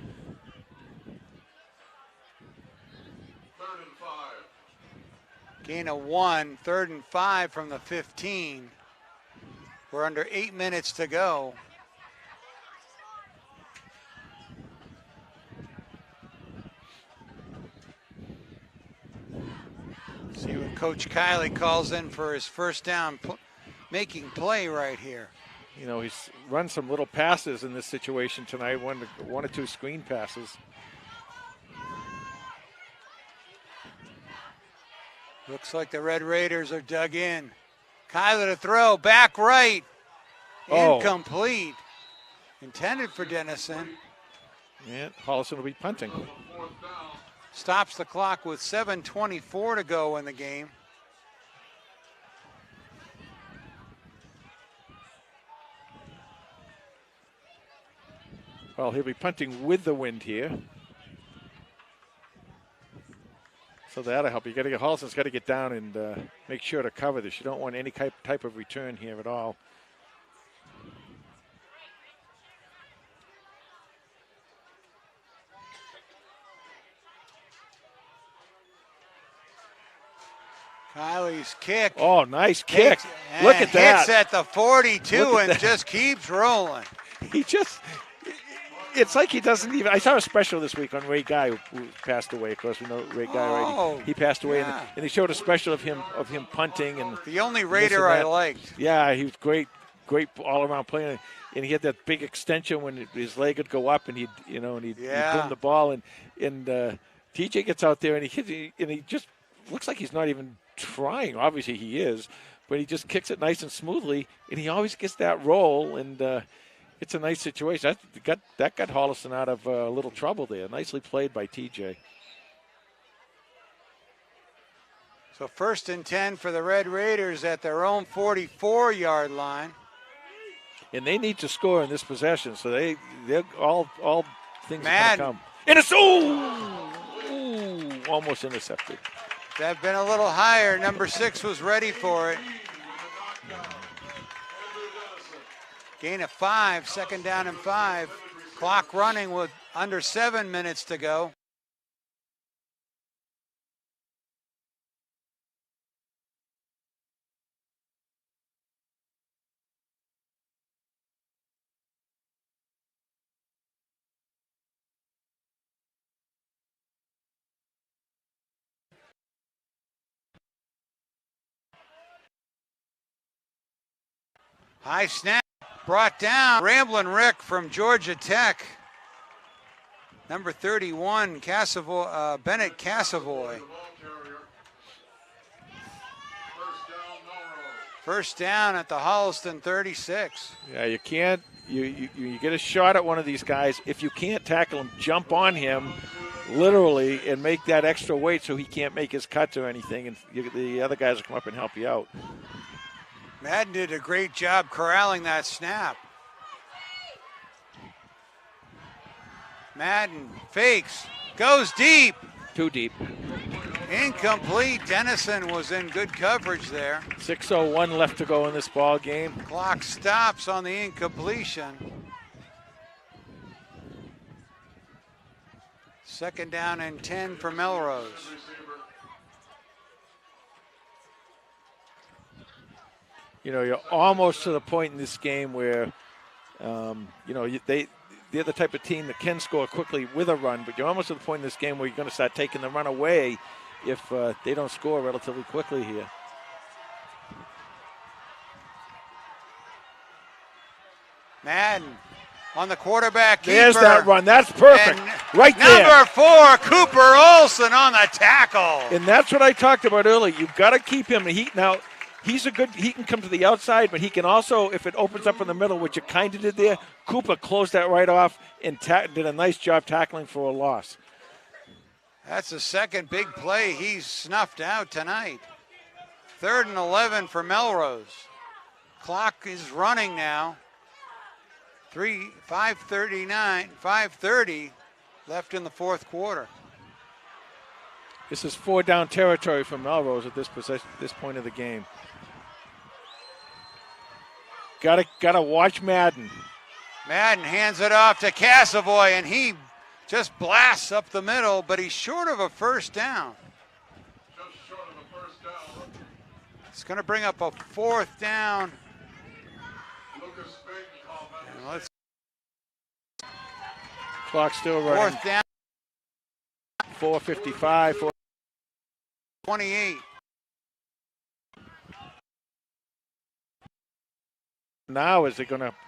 Gain of 1, 3rd and 5 from the 15. We're under 8 minutes to go. See what Coach Kiley calls in for his first down making play right here. You know, he's run some little passes in this situation tonight, one or two screen passes. Looks like the Red Raiders are dug in. Kiley to throw, back right. Incomplete. Intended for Dennison. And Holliston will be punting. Stops the clock with 7:24 to go in the game. Well, he'll be punting with the wind here. So that'll help. Holliston's got to get down and make sure to cover this. You don't want any type of return here at all. Kiley's kick. Oh, nice kick. Look at that. that. Hits at the 42 and just keeps rolling. He just, it's like he doesn't even, I saw a special this week on Ray Guy, who passed away. Of course, we know Ray Guy already. He passed away, yeah. and they showed a special of him punting. And the only Raider I liked. Yeah, he was great all-around player. And he had that big extension when his leg would go up, and he'd boom the ball. And TJ gets out there, and he just looks like he's not even trying. Obviously, he is, but he just kicks it nice and smoothly, and he always gets that roll. And it's a nice situation. That got Holliston out of a little trouble there. Nicely played by TJ. So 1st and 10 for the Red Raiders at their own 44-yard line. And they need to score in this possession, so they're all things are going to come. And it's almost intercepted. They've been a little higher. Number 6 was ready for it. Gain of 5, 2nd down and 5. Clock running with under 7 minutes to go. High snap, brought down. Ramblin' Rick from Georgia Tech. Number 31, Bennett Cassavoy. First down at the Holliston 36. Yeah, you can't. You get a shot at one of these guys. If you can't tackle him, jump on him, literally, and make that extra weight so he can't make his cuts or anything, and the other guys will come up and help you out. Madden did a great job corralling that snap. Madden fakes, goes deep. Too deep. Incomplete. Dennison was in good coverage there. 6:01 left to go in this ball game. Clock stops on the incompletion. 2nd down and 10 for Melrose. You're almost to the point in this game where, they're the type of team that can score quickly with a run, but you're almost to the point in this game where you're going to start taking the run away if they don't score relatively quickly here. Madden on the quarterback keeper. There's that run. That's perfect. And right there. Number 4, Cooper Olson on the tackle. And that's what I talked about earlier. You've got to keep him. He can come to the outside, but he can also, if it opens up in the middle, which it kind of did there, Cooper closed that right off and did a nice job tackling for a loss. That's the second big play he's snuffed out tonight. 3rd and 11 for Melrose. Clock is running now. 5:30 left in the 4th quarter. This is 4-down territory for Melrose at this point of the game. Gotta watch Madden. Madden hands it off to Cassavoy, and he just blasts up the middle, but he's short of a first down. It's going to bring up a 4th down. Clock still running. 4th down. 4:55. 28. Now they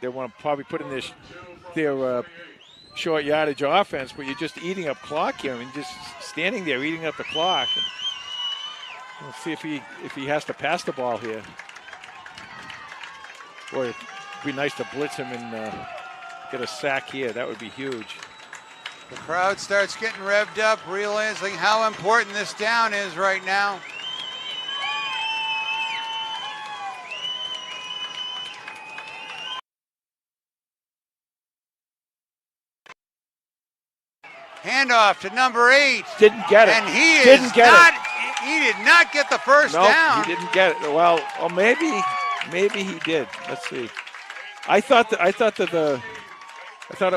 want to probably put in their short yardage offense, but you're just eating up clock here. I mean, just standing there eating up the clock. And we'll see if he has to pass the ball here. Boy, it'd be nice to blitz him and get a sack here. That would be huge. The crowd starts getting revved up, realizing how important this down is right now. Handoff to number 8. Didn't get it. And he did not get the first down. He didn't get it. Well, maybe he did. Let's see. I thought it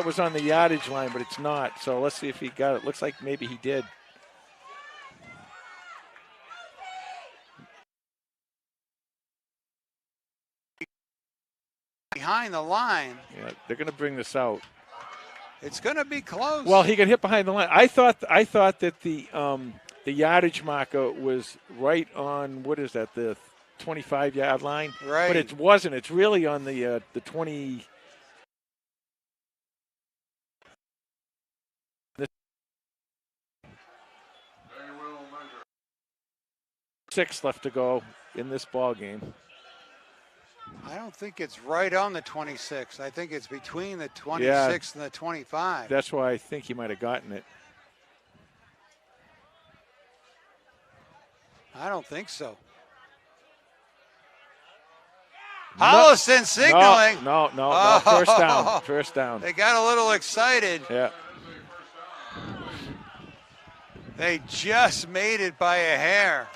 was on the yardage line, but it's not. So let's see if he got it. Looks like maybe he did. behind the line. Yeah, they're going to bring this out. It's going to be close. Well, he got hit behind the line. I thought that the yardage marker was right on, what is that, the 25-yard line? Right. But it wasn't. It's really on the 20. Six left to go in this ball game. I don't think it's right on the 26. I think it's between the 26 and the 25. That's why I think he might have gotten it. I don't think so. Holliston signaling. No. Oh. First down. First down. They got a little excited. Yeah. They just made it by a hair.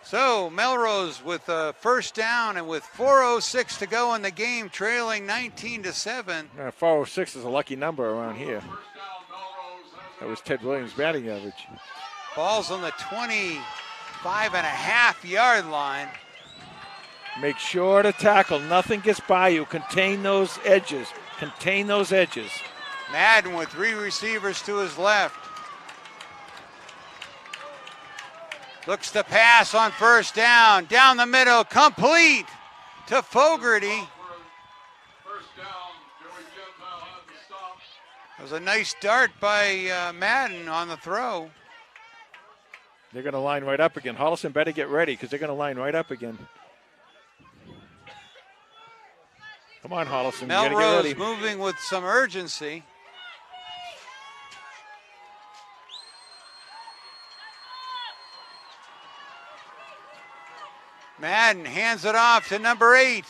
So Melrose with a first down and with 4:06 to go in the game, trailing 19-7. 406 is a lucky number around here. That was Ted Williams' batting average. Ball's on the 25.5-yard line. Make sure to tackle. Nothing gets by you. Contain those edges. Contain those edges. Madden with 3 receivers to his left. Looks to pass on first down. Down the middle, complete to Fogarty. That was a nice dart by Madden on the throw. They're going to line right up again. Holliston better get ready because they're going to line right up again. Come on, Holliston. You gotta get Melrose ready. moving with some urgency. Madden hands it off to number 8.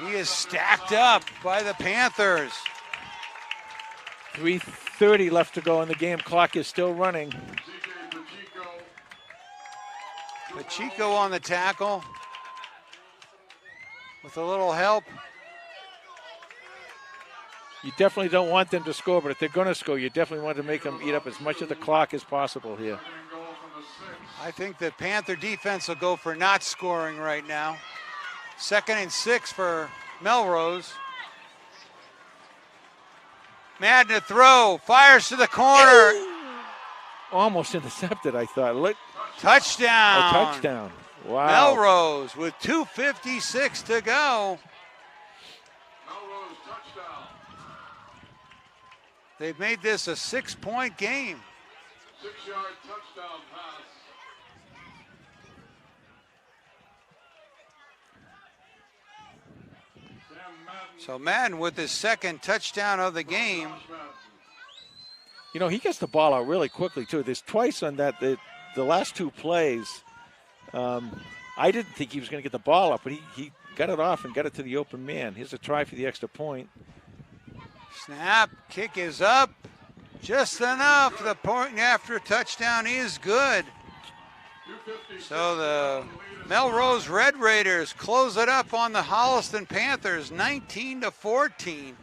He is stacked up by the Panthers. 3:30 left to go in the game. Clock is still running. Pacheco on the tackle with a little help. You definitely don't want them to score, but if they're going to score, you definitely want to make them eat up as much of the clock as possible here. I think the Panther defense will go for not scoring right now. 2nd and 6 for Melrose. Madden to throw, fires to the corner. Almost intercepted, I thought. Look. Touchdown. Oh, touchdown. Wow. Melrose with 2:56 to go. Melrose touchdown. They've made this a 6-point game. 6-yard touchdown pass. So Madden with his 2nd touchdown of the game. You know, he gets the ball out really quickly, too. There's twice on that, the last 2 plays. I didn't think he was going to get the ball up, but he got it off and got it to the open man. Here's a try for the extra point. Snap, kick is up. Just enough. The point after touchdown is good. So the Melrose Red Raiders close it up on the Holliston Panthers, 19-14,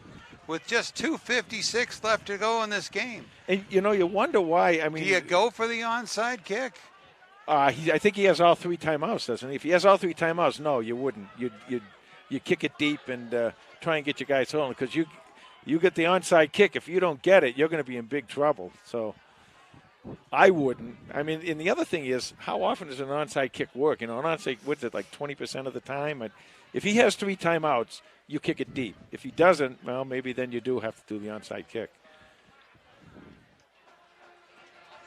with just 2:56 left to go in this game. And, you know, you wonder why. I mean, do you go for the onside kick? I think he has all 3 timeouts, doesn't he? If he has all 3 timeouts, no, you wouldn't. You kick it deep and try and get your guys home because you get the onside kick. If you don't get it, you're going to be in big trouble. So I wouldn't. I mean, and the other thing is, how often does an onside kick work? You know, an onside, what's it, like 20% of the time? If he has 3 timeouts, you kick it deep. If he doesn't, well, maybe then you do have to do the onside kick.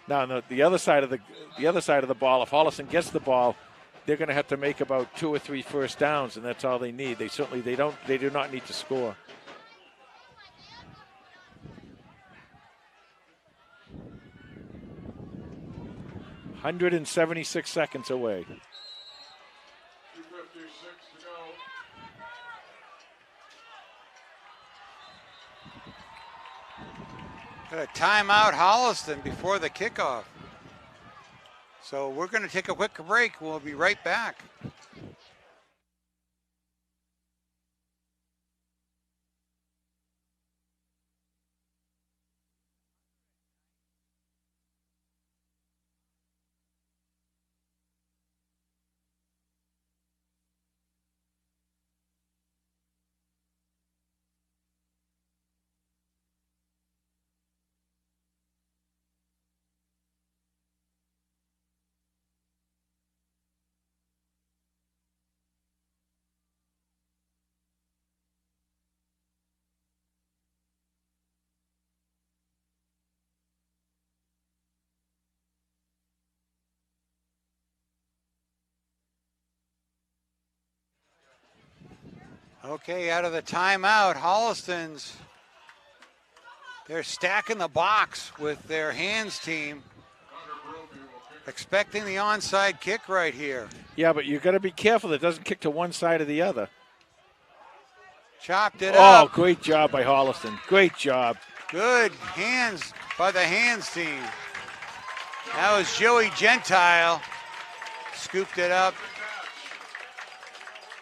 Now, on the other side of the ball, if Holliston gets the ball, they're going to have to make about 2 or 3 first downs, and that's all they need. They do not need to score. $176 seconds away. 2:56 to go. Got a timeout Holliston before the kickoff. So we're going to take a quick break. We'll be right back. Okay, out of the timeout, Holliston's. They're stacking the box with their hands team, expecting the onside kick right here. Yeah, but you got to be careful it doesn't kick to one side or the other. Chopped it up. Oh, great job by Holliston. Great job. Good hands by the hands team. That was Joey Gentile. Scooped it up.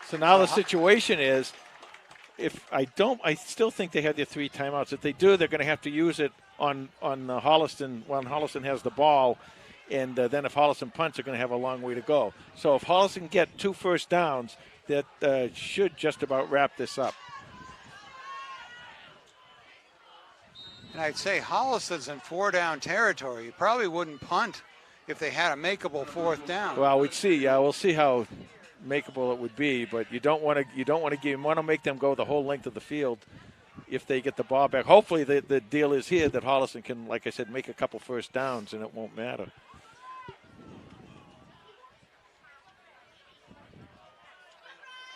So now the situation is, I still think they have their 3 timeouts. If they do, they're going to have to use it on Holliston when Holliston has the ball. And then if Holliston punts, they're going to have a long way to go. So if Holliston get 2 first downs, that should just about wrap this up. And I'd say Holliston's in 4-down territory. You probably wouldn't punt if they had a makeable 4th down. Well, we'd see. Yeah, we'll see how makeable it would be. But you don't want to make them go the whole length of the field if they get the ball back. Hopefully, the deal is here that Holliston can, like I said, make a couple first downs, and it won't matter.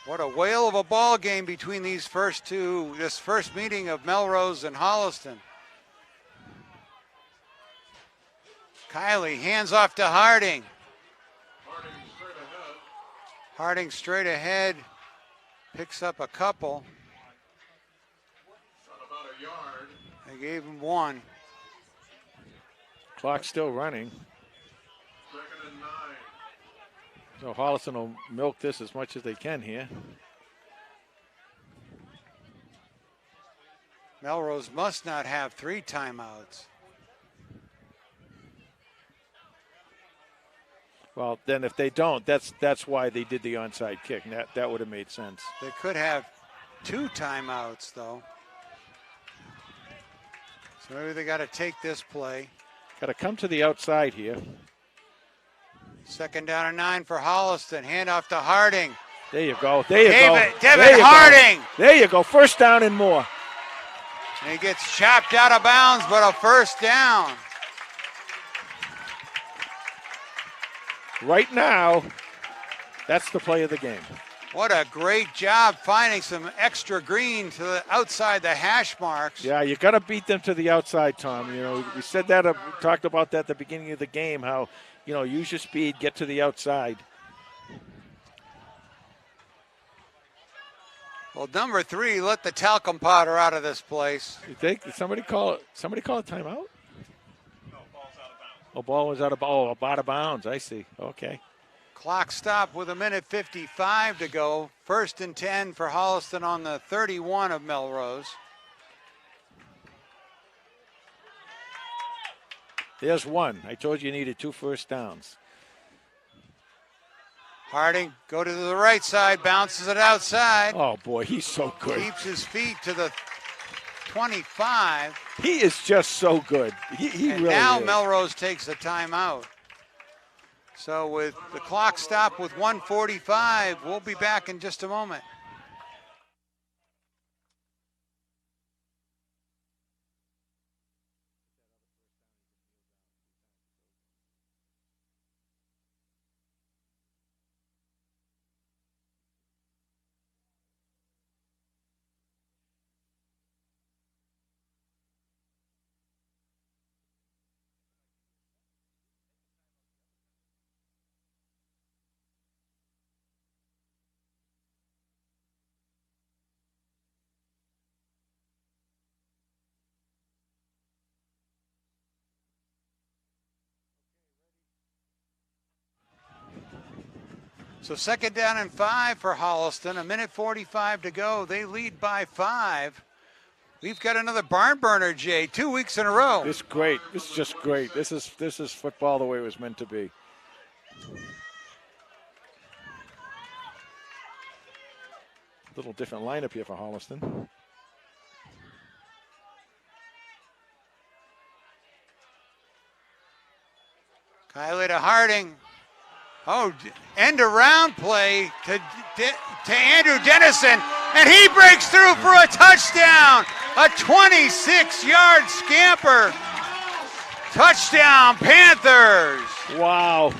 What a whale of a ball game between these first two, this first meeting of Melrose and Holliston. Kiley hands off to Harding. Harding straight ahead, picks up a couple. About a yard. They gave him 1. Clock's still running. 2nd and 9. So Holliston will milk this as much as they can here. Melrose must not have 3 timeouts. Well, then if they don't, that's why they did the onside kick. That would have made sense. They could have 2 timeouts, though. So maybe they got to take this play. Got to come to the outside here. 2nd down and 9 for Holliston. Handoff to Harding. There you go. There you go. Devin Harding. There you go. First down and more. And he gets chopped out of bounds, but a first down. Right now, that's the play of the game. What a great job finding some extra green to the outside the hash marks. Yeah, you got to beat them to the outside, Tom. You know, we said that, talked about that at the beginning of the game, how, use your speed, get to the outside. Well, number 3, let the talcum powder out of this place. You think? Did somebody call a timeout? Oh, ball was out of bounds. I see. Okay. Clock stop with 1:55 to go. 1st and 10 for Holliston on the 31 of Melrose. There's 1. I told you needed 2 first downs. Harding, go to the right side, bounces it outside. Oh, boy, he's so good. Keeps his feet to the 25. He is just so good. He and really now is. Melrose takes a timeout. So with the clock stop with 1:45, we'll be back in just a moment. So 2nd down and 5 for Holliston. 1:45 to go. They lead by 5. We've got another barn burner, Jay. 2 weeks in a row. This is great. This is just great. This is football the way it was meant to be. A little different lineup here for Holliston. Kiley to Harding. Oh, end around play to Andrew Dennison, and he breaks through for a touchdown. A 26-yard scamper. Touchdown, Panthers. Wow.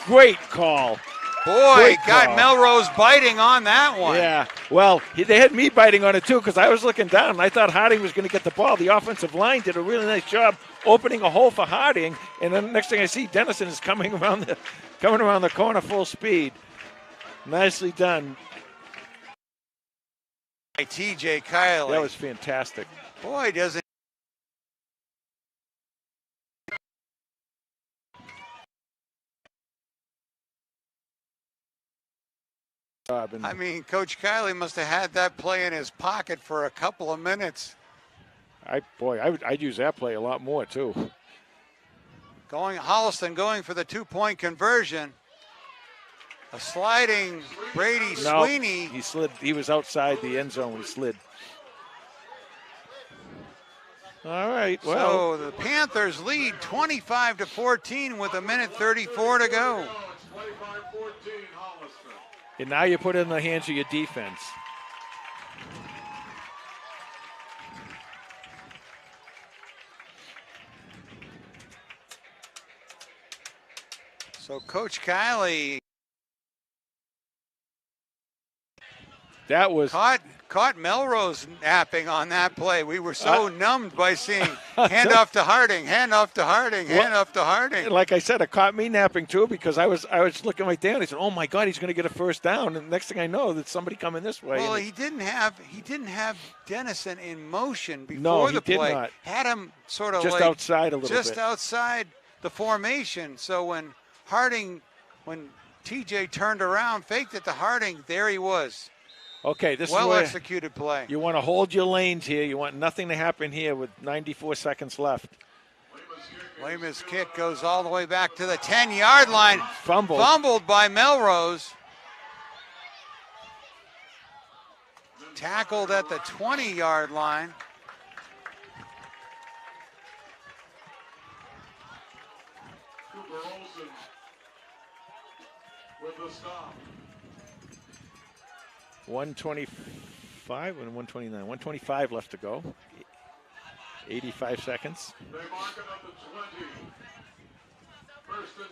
Great call. Boy, Good got call. Melrose biting on that one. Yeah, well, they had me biting on it too because I was looking down and I thought Harding was going to get the ball. The offensive line did a really nice job opening a hole for Harding, and then the next thing I see, Dennison is coming around the corner full speed. Nicely done. By T.J. Kiley. That was fantastic. Boy, doesn't. I mean, Coach Kiley must have had that play in his pocket for a couple of minutes. I'd use that play a lot more too. Holliston going for the 2-point conversion. A sliding Brady Sweeney. He slid. He was outside the end zone when he slid. All right. Well, So the Panthers lead 25-14 with 1:34 to go. 25-14 Holliston. and now you put it in the hands of your defense. So Coach Kiley That was caught Melrose napping on that play. We were so numbed by seeing handoff to Harding, handoff to Harding, handoff to Harding. Like I said, it caught me napping too because I was looking right there and I said, "Oh my God, he's going to get a first down!" And the next thing I know, there's somebody coming this way. Well, he didn't have Dennison in motion before No, he the did play. not. Had him sort of Just like outside a little just bit. outside the formation. So when TJ turned around, faked it to Harding, there he was. Okay, this Well is where executed play. you want to hold your lanes here. You want nothing to happen here with 94 seconds left. Lema's kick goes all the way back to the 10-yard line. Fumbled by Melrose. Tackled at the 20-yard line. Cooper Olsen with the stop. 125 and 129. 125 left to go. 85 seconds. They mark it at the 20. First and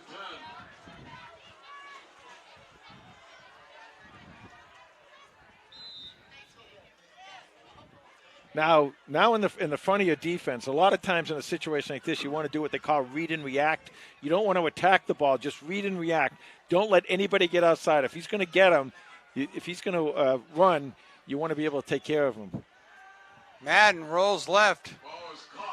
10. Now in the front of your defense, a lot of times in a situation like this, you want to do what they call read and react. You don't want to attack the ball, just read and react. Don't let anybody get outside. If he's going to get him, if he's going to run, you want to be able to take care of him. Madden rolls left,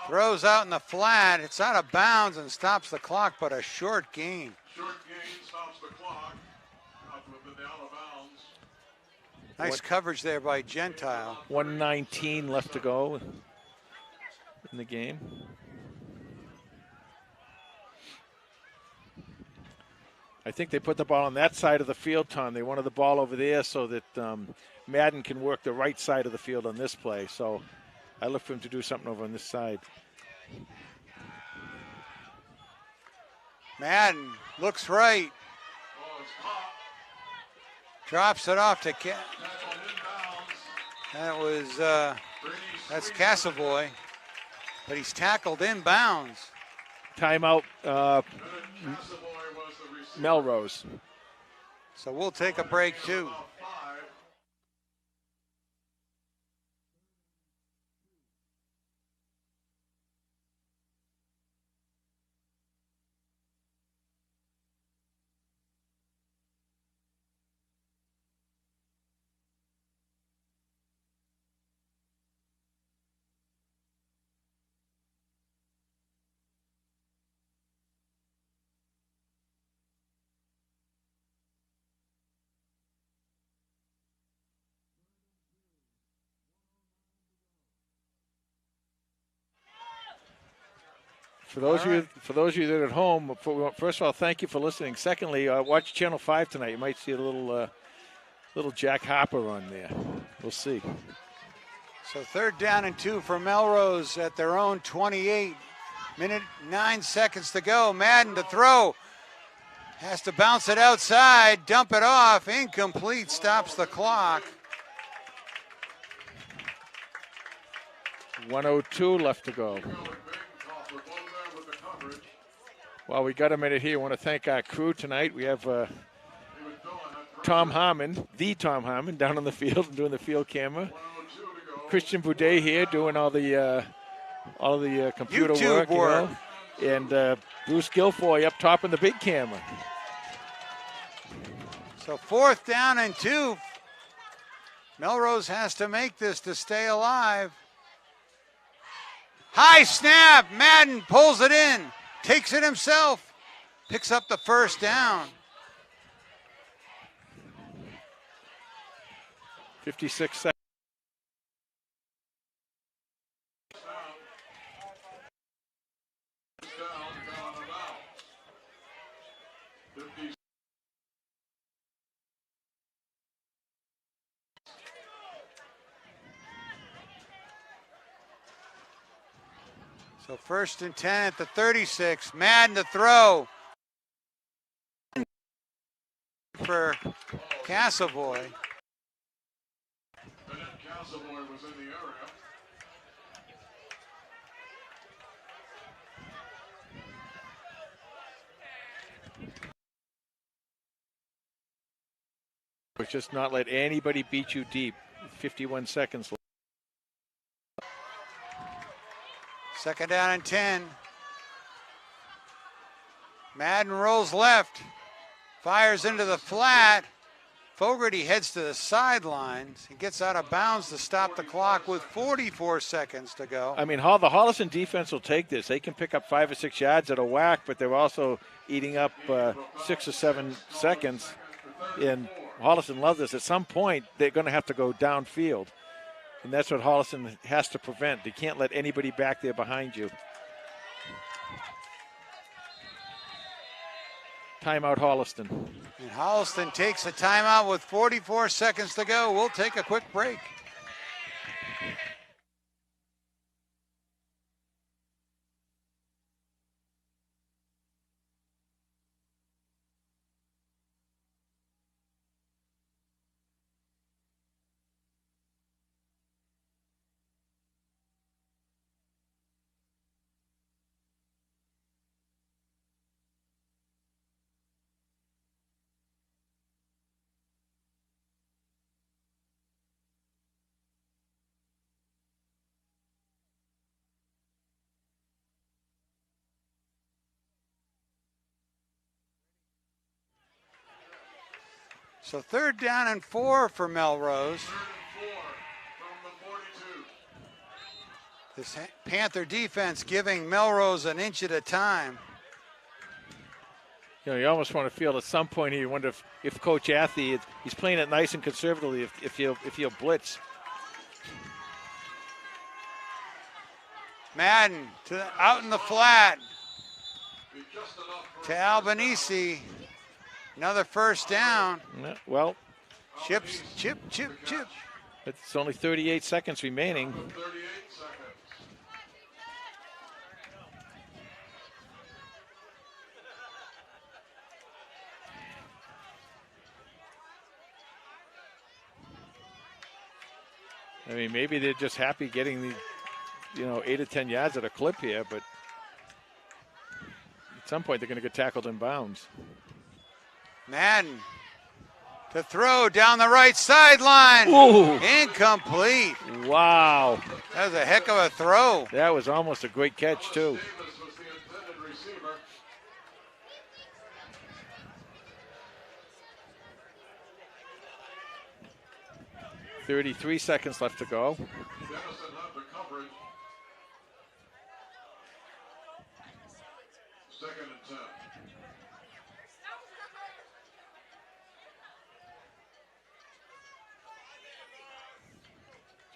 throws out in the flat. It's out of bounds and stops the clock, but a short gain. Short gain stops the clock. Out with the out of bounds. Nice coverage there by Gentile. 119 left to go in the game. I think they put the ball on that side of the field, Tom. They wanted the ball over there so that Madden can work the right side of the field on this play. So I look for him to do something over on this side. Madden looks right. Drops it off to that was that's Casavoy, but he's tackled inbounds. Timeout, Melrose. So we'll take a break too. For those of you that are at home, first of all, thank you for listening. Secondly, watch Channel 5 tonight. You might see a little Jack Harper on there. We'll see. So 3rd down and 2 for Melrose at their own 28. Minute 9 seconds to go. Madden to throw. Has to bounce it outside, dump it off. Incomplete, stops the clock. 102 left to go. Well, we got a minute here. I want to thank our crew tonight. We have Tom Harmon, the Tom Harmon, down on the field and doing the field camera. Christian Boudet here doing all the computer YouTube work. You know? And Bruce Guilfoyle up top in the big camera. So 4th down and 2. Melrose has to make this to stay alive. High snap. Madden pulls it in. Takes it himself. Picks up the 1st down. 56 seconds. So 1st and 10 at the 36. Madden to throw. For Castleboy. Castleboy was in the area. But just not let anybody beat you deep. 51 seconds left. 2nd down and 10. Madden rolls left. Fires into the flat. Fogarty heads to the sidelines. He gets out of bounds to stop the clock with 44 seconds to go. I mean, the Holliston defense will take this. They can pick up 5 or 6 yards at a whack, but they're also eating up 6 or 7 seconds. And Holliston loves this. At some point, they're going to have to go downfield. And that's what Holliston has to prevent. They can't let anybody back there behind you. Timeout, Holliston. And Holliston takes a timeout with 44 seconds to go. We'll take a quick break. So 3rd down and 4 for Melrose. 3rd and 4 from the 42. This Panther defense giving Melrose an inch at a time. You know, you almost want to feel at some point here, you wonder if Coach Athey, he's playing it nice and conservatively, if he'll blitz. Madden out in the flat to Albanese. Another 1st down. Well, chip. It's only 38 seconds remaining. 38 seconds. I mean, maybe they're just happy getting the, 8 or 10 yards at a clip here, but at some point they're going to get tackled in bounds. Madden to throw down the right sideline. Ooh. Incomplete. Wow. That was a heck of a throw. That was almost a great catch, too. Davis was the intended receiver. 33 seconds left to go. Dennison had the coverage. 2nd and 10.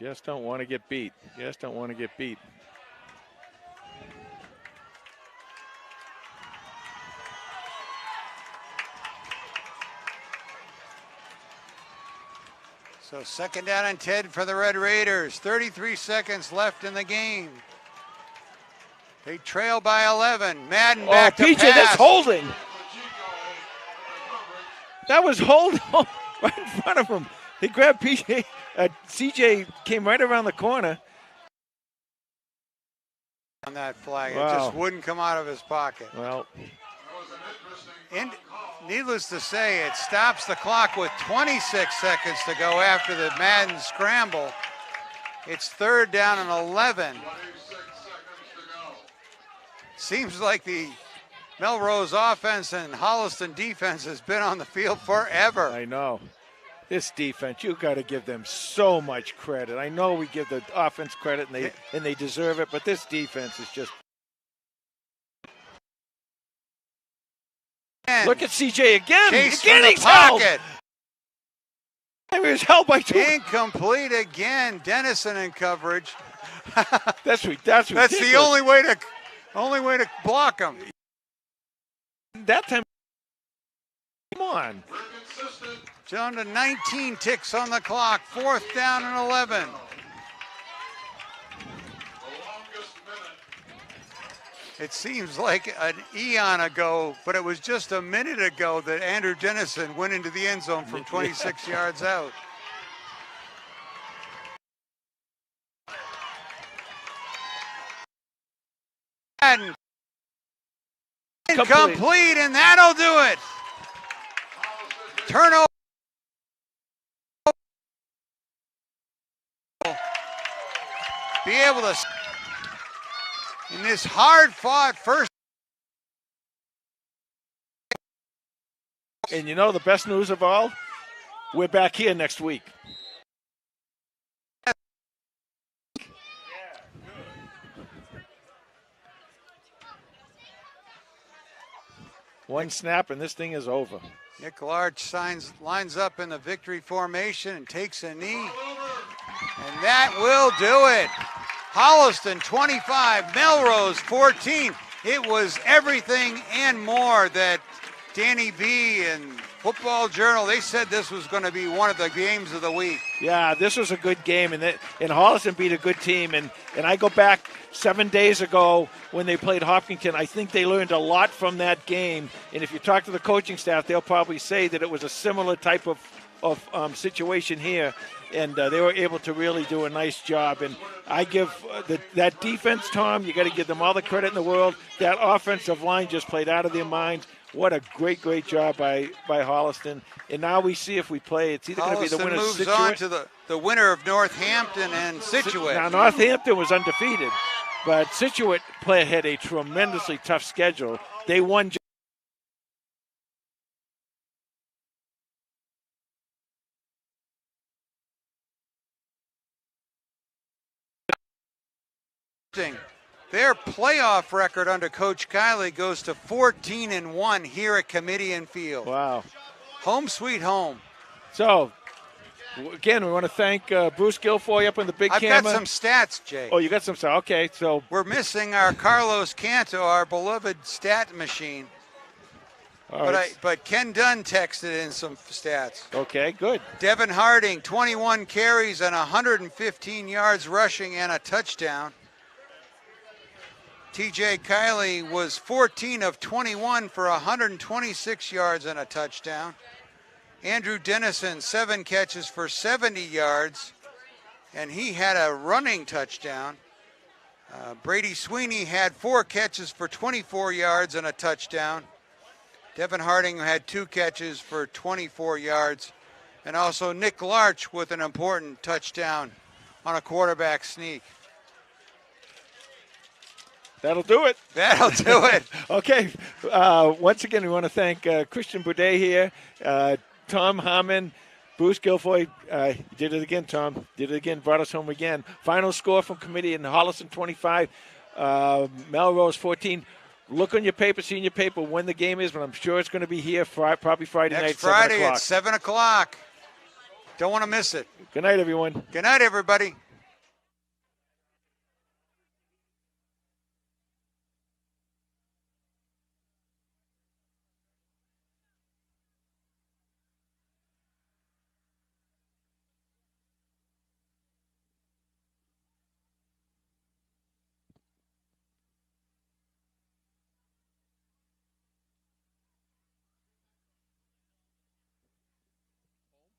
Just don't want to get beat. Just don't want to get beat. So 2nd down and 10 for the Red Raiders. 33 seconds left in the game. They trail by 11. Madden back to PJ, pass. that's holding. That was holding right in front of him. He grabbed PJ. CJ came right around the corner. On that flag. Wow. It just wouldn't come out of his pocket. Well, needless to say, it stops the clock with 26 seconds to go after the Madden scramble. It's 3rd down and 11. 26 seconds to go. Seems like the Melrose offense and Holliston defense has been on the field forever. I know. This defense, you got to give them so much credit. I know we give the offense credit and they deserve it, but this defense is just. And look at CJ again. Chase Again, from the he's held. pocket. He was held by 2. Incomplete again. Dennison in coverage. That's ridiculous. That's the only way to block him. That time. Come on. Down to 19 ticks on the clock. 4th down and 11. The longest minute. It seems like an eon ago, but it was just a minute ago that Andrew Dennison went into the end zone from 26 yards out. And incomplete, and that'll do it. Turnover. Be able to, in this hard-fought first. And you know the best news of all? We're back here next week. One snap and this thing is over. Nick Larch lines up in the victory formation and takes a knee. And that will do it. Holliston 25, Melrose 14. It was everything and more that Danny B and Football Journal, they said this was going to be one of the games of the week. Yeah, this was a good game, and Holliston beat a good team. And I go back 7 days ago when they played Hopkinton. I think they learned a lot from that game. And if you talk to the coaching staff, they'll probably say that it was a similar type of situation here. And they were able to really do a nice job. And I give that defense, Tom, you got to give them all the credit in the world. That offensive line just played out of their minds. What a great job by Holliston. And now we see if we play, it's either going to be the winner of moves Scituate. on to the winner of Northampton and Scituate. Now, Northampton was undefeated, but Scituate had a tremendously tough schedule. They won. Their playoff record under Coach Kiley goes to 14-1 here at Kamitian Field. Wow. Home sweet home. So, again, we want to thank Bruce Guilfoyle up in the big camera. I've got some stats, Jay. Oh, you got some stats. Okay, so. We're missing our Carlos Canto, our beloved stat machine. But Ken Dunn texted in some stats. Okay, good. Devin Harding, 21 carries and 115 yards rushing and a touchdown. TJ Kiley was 14 of 21 for 126 yards and a touchdown. Andrew Dennison, 7 catches for 70 yards, and he had a running touchdown. Brady Sweeney had 4 catches for 24 yards and a touchdown. Devin Harding had 2 catches for 24 yards. And also Nick Larch with an important touchdown on a quarterback sneak. That'll do it. That'll do it. Okay. Once again, we want to thank Christian Boudet here, Tom Harmon, Bruce Guilfoyle. Did it again, Tom. Did it again. Brought us home again. Final score from Kamitian: Holliston 25, Melrose 14. Look on your paper, see in your paper when the game is, but I'm sure it's going to be here probably Friday night, Next Friday 7 o'clock. at 7 o'clock. Don't want to miss it. Good night, everyone. Good night, everybody.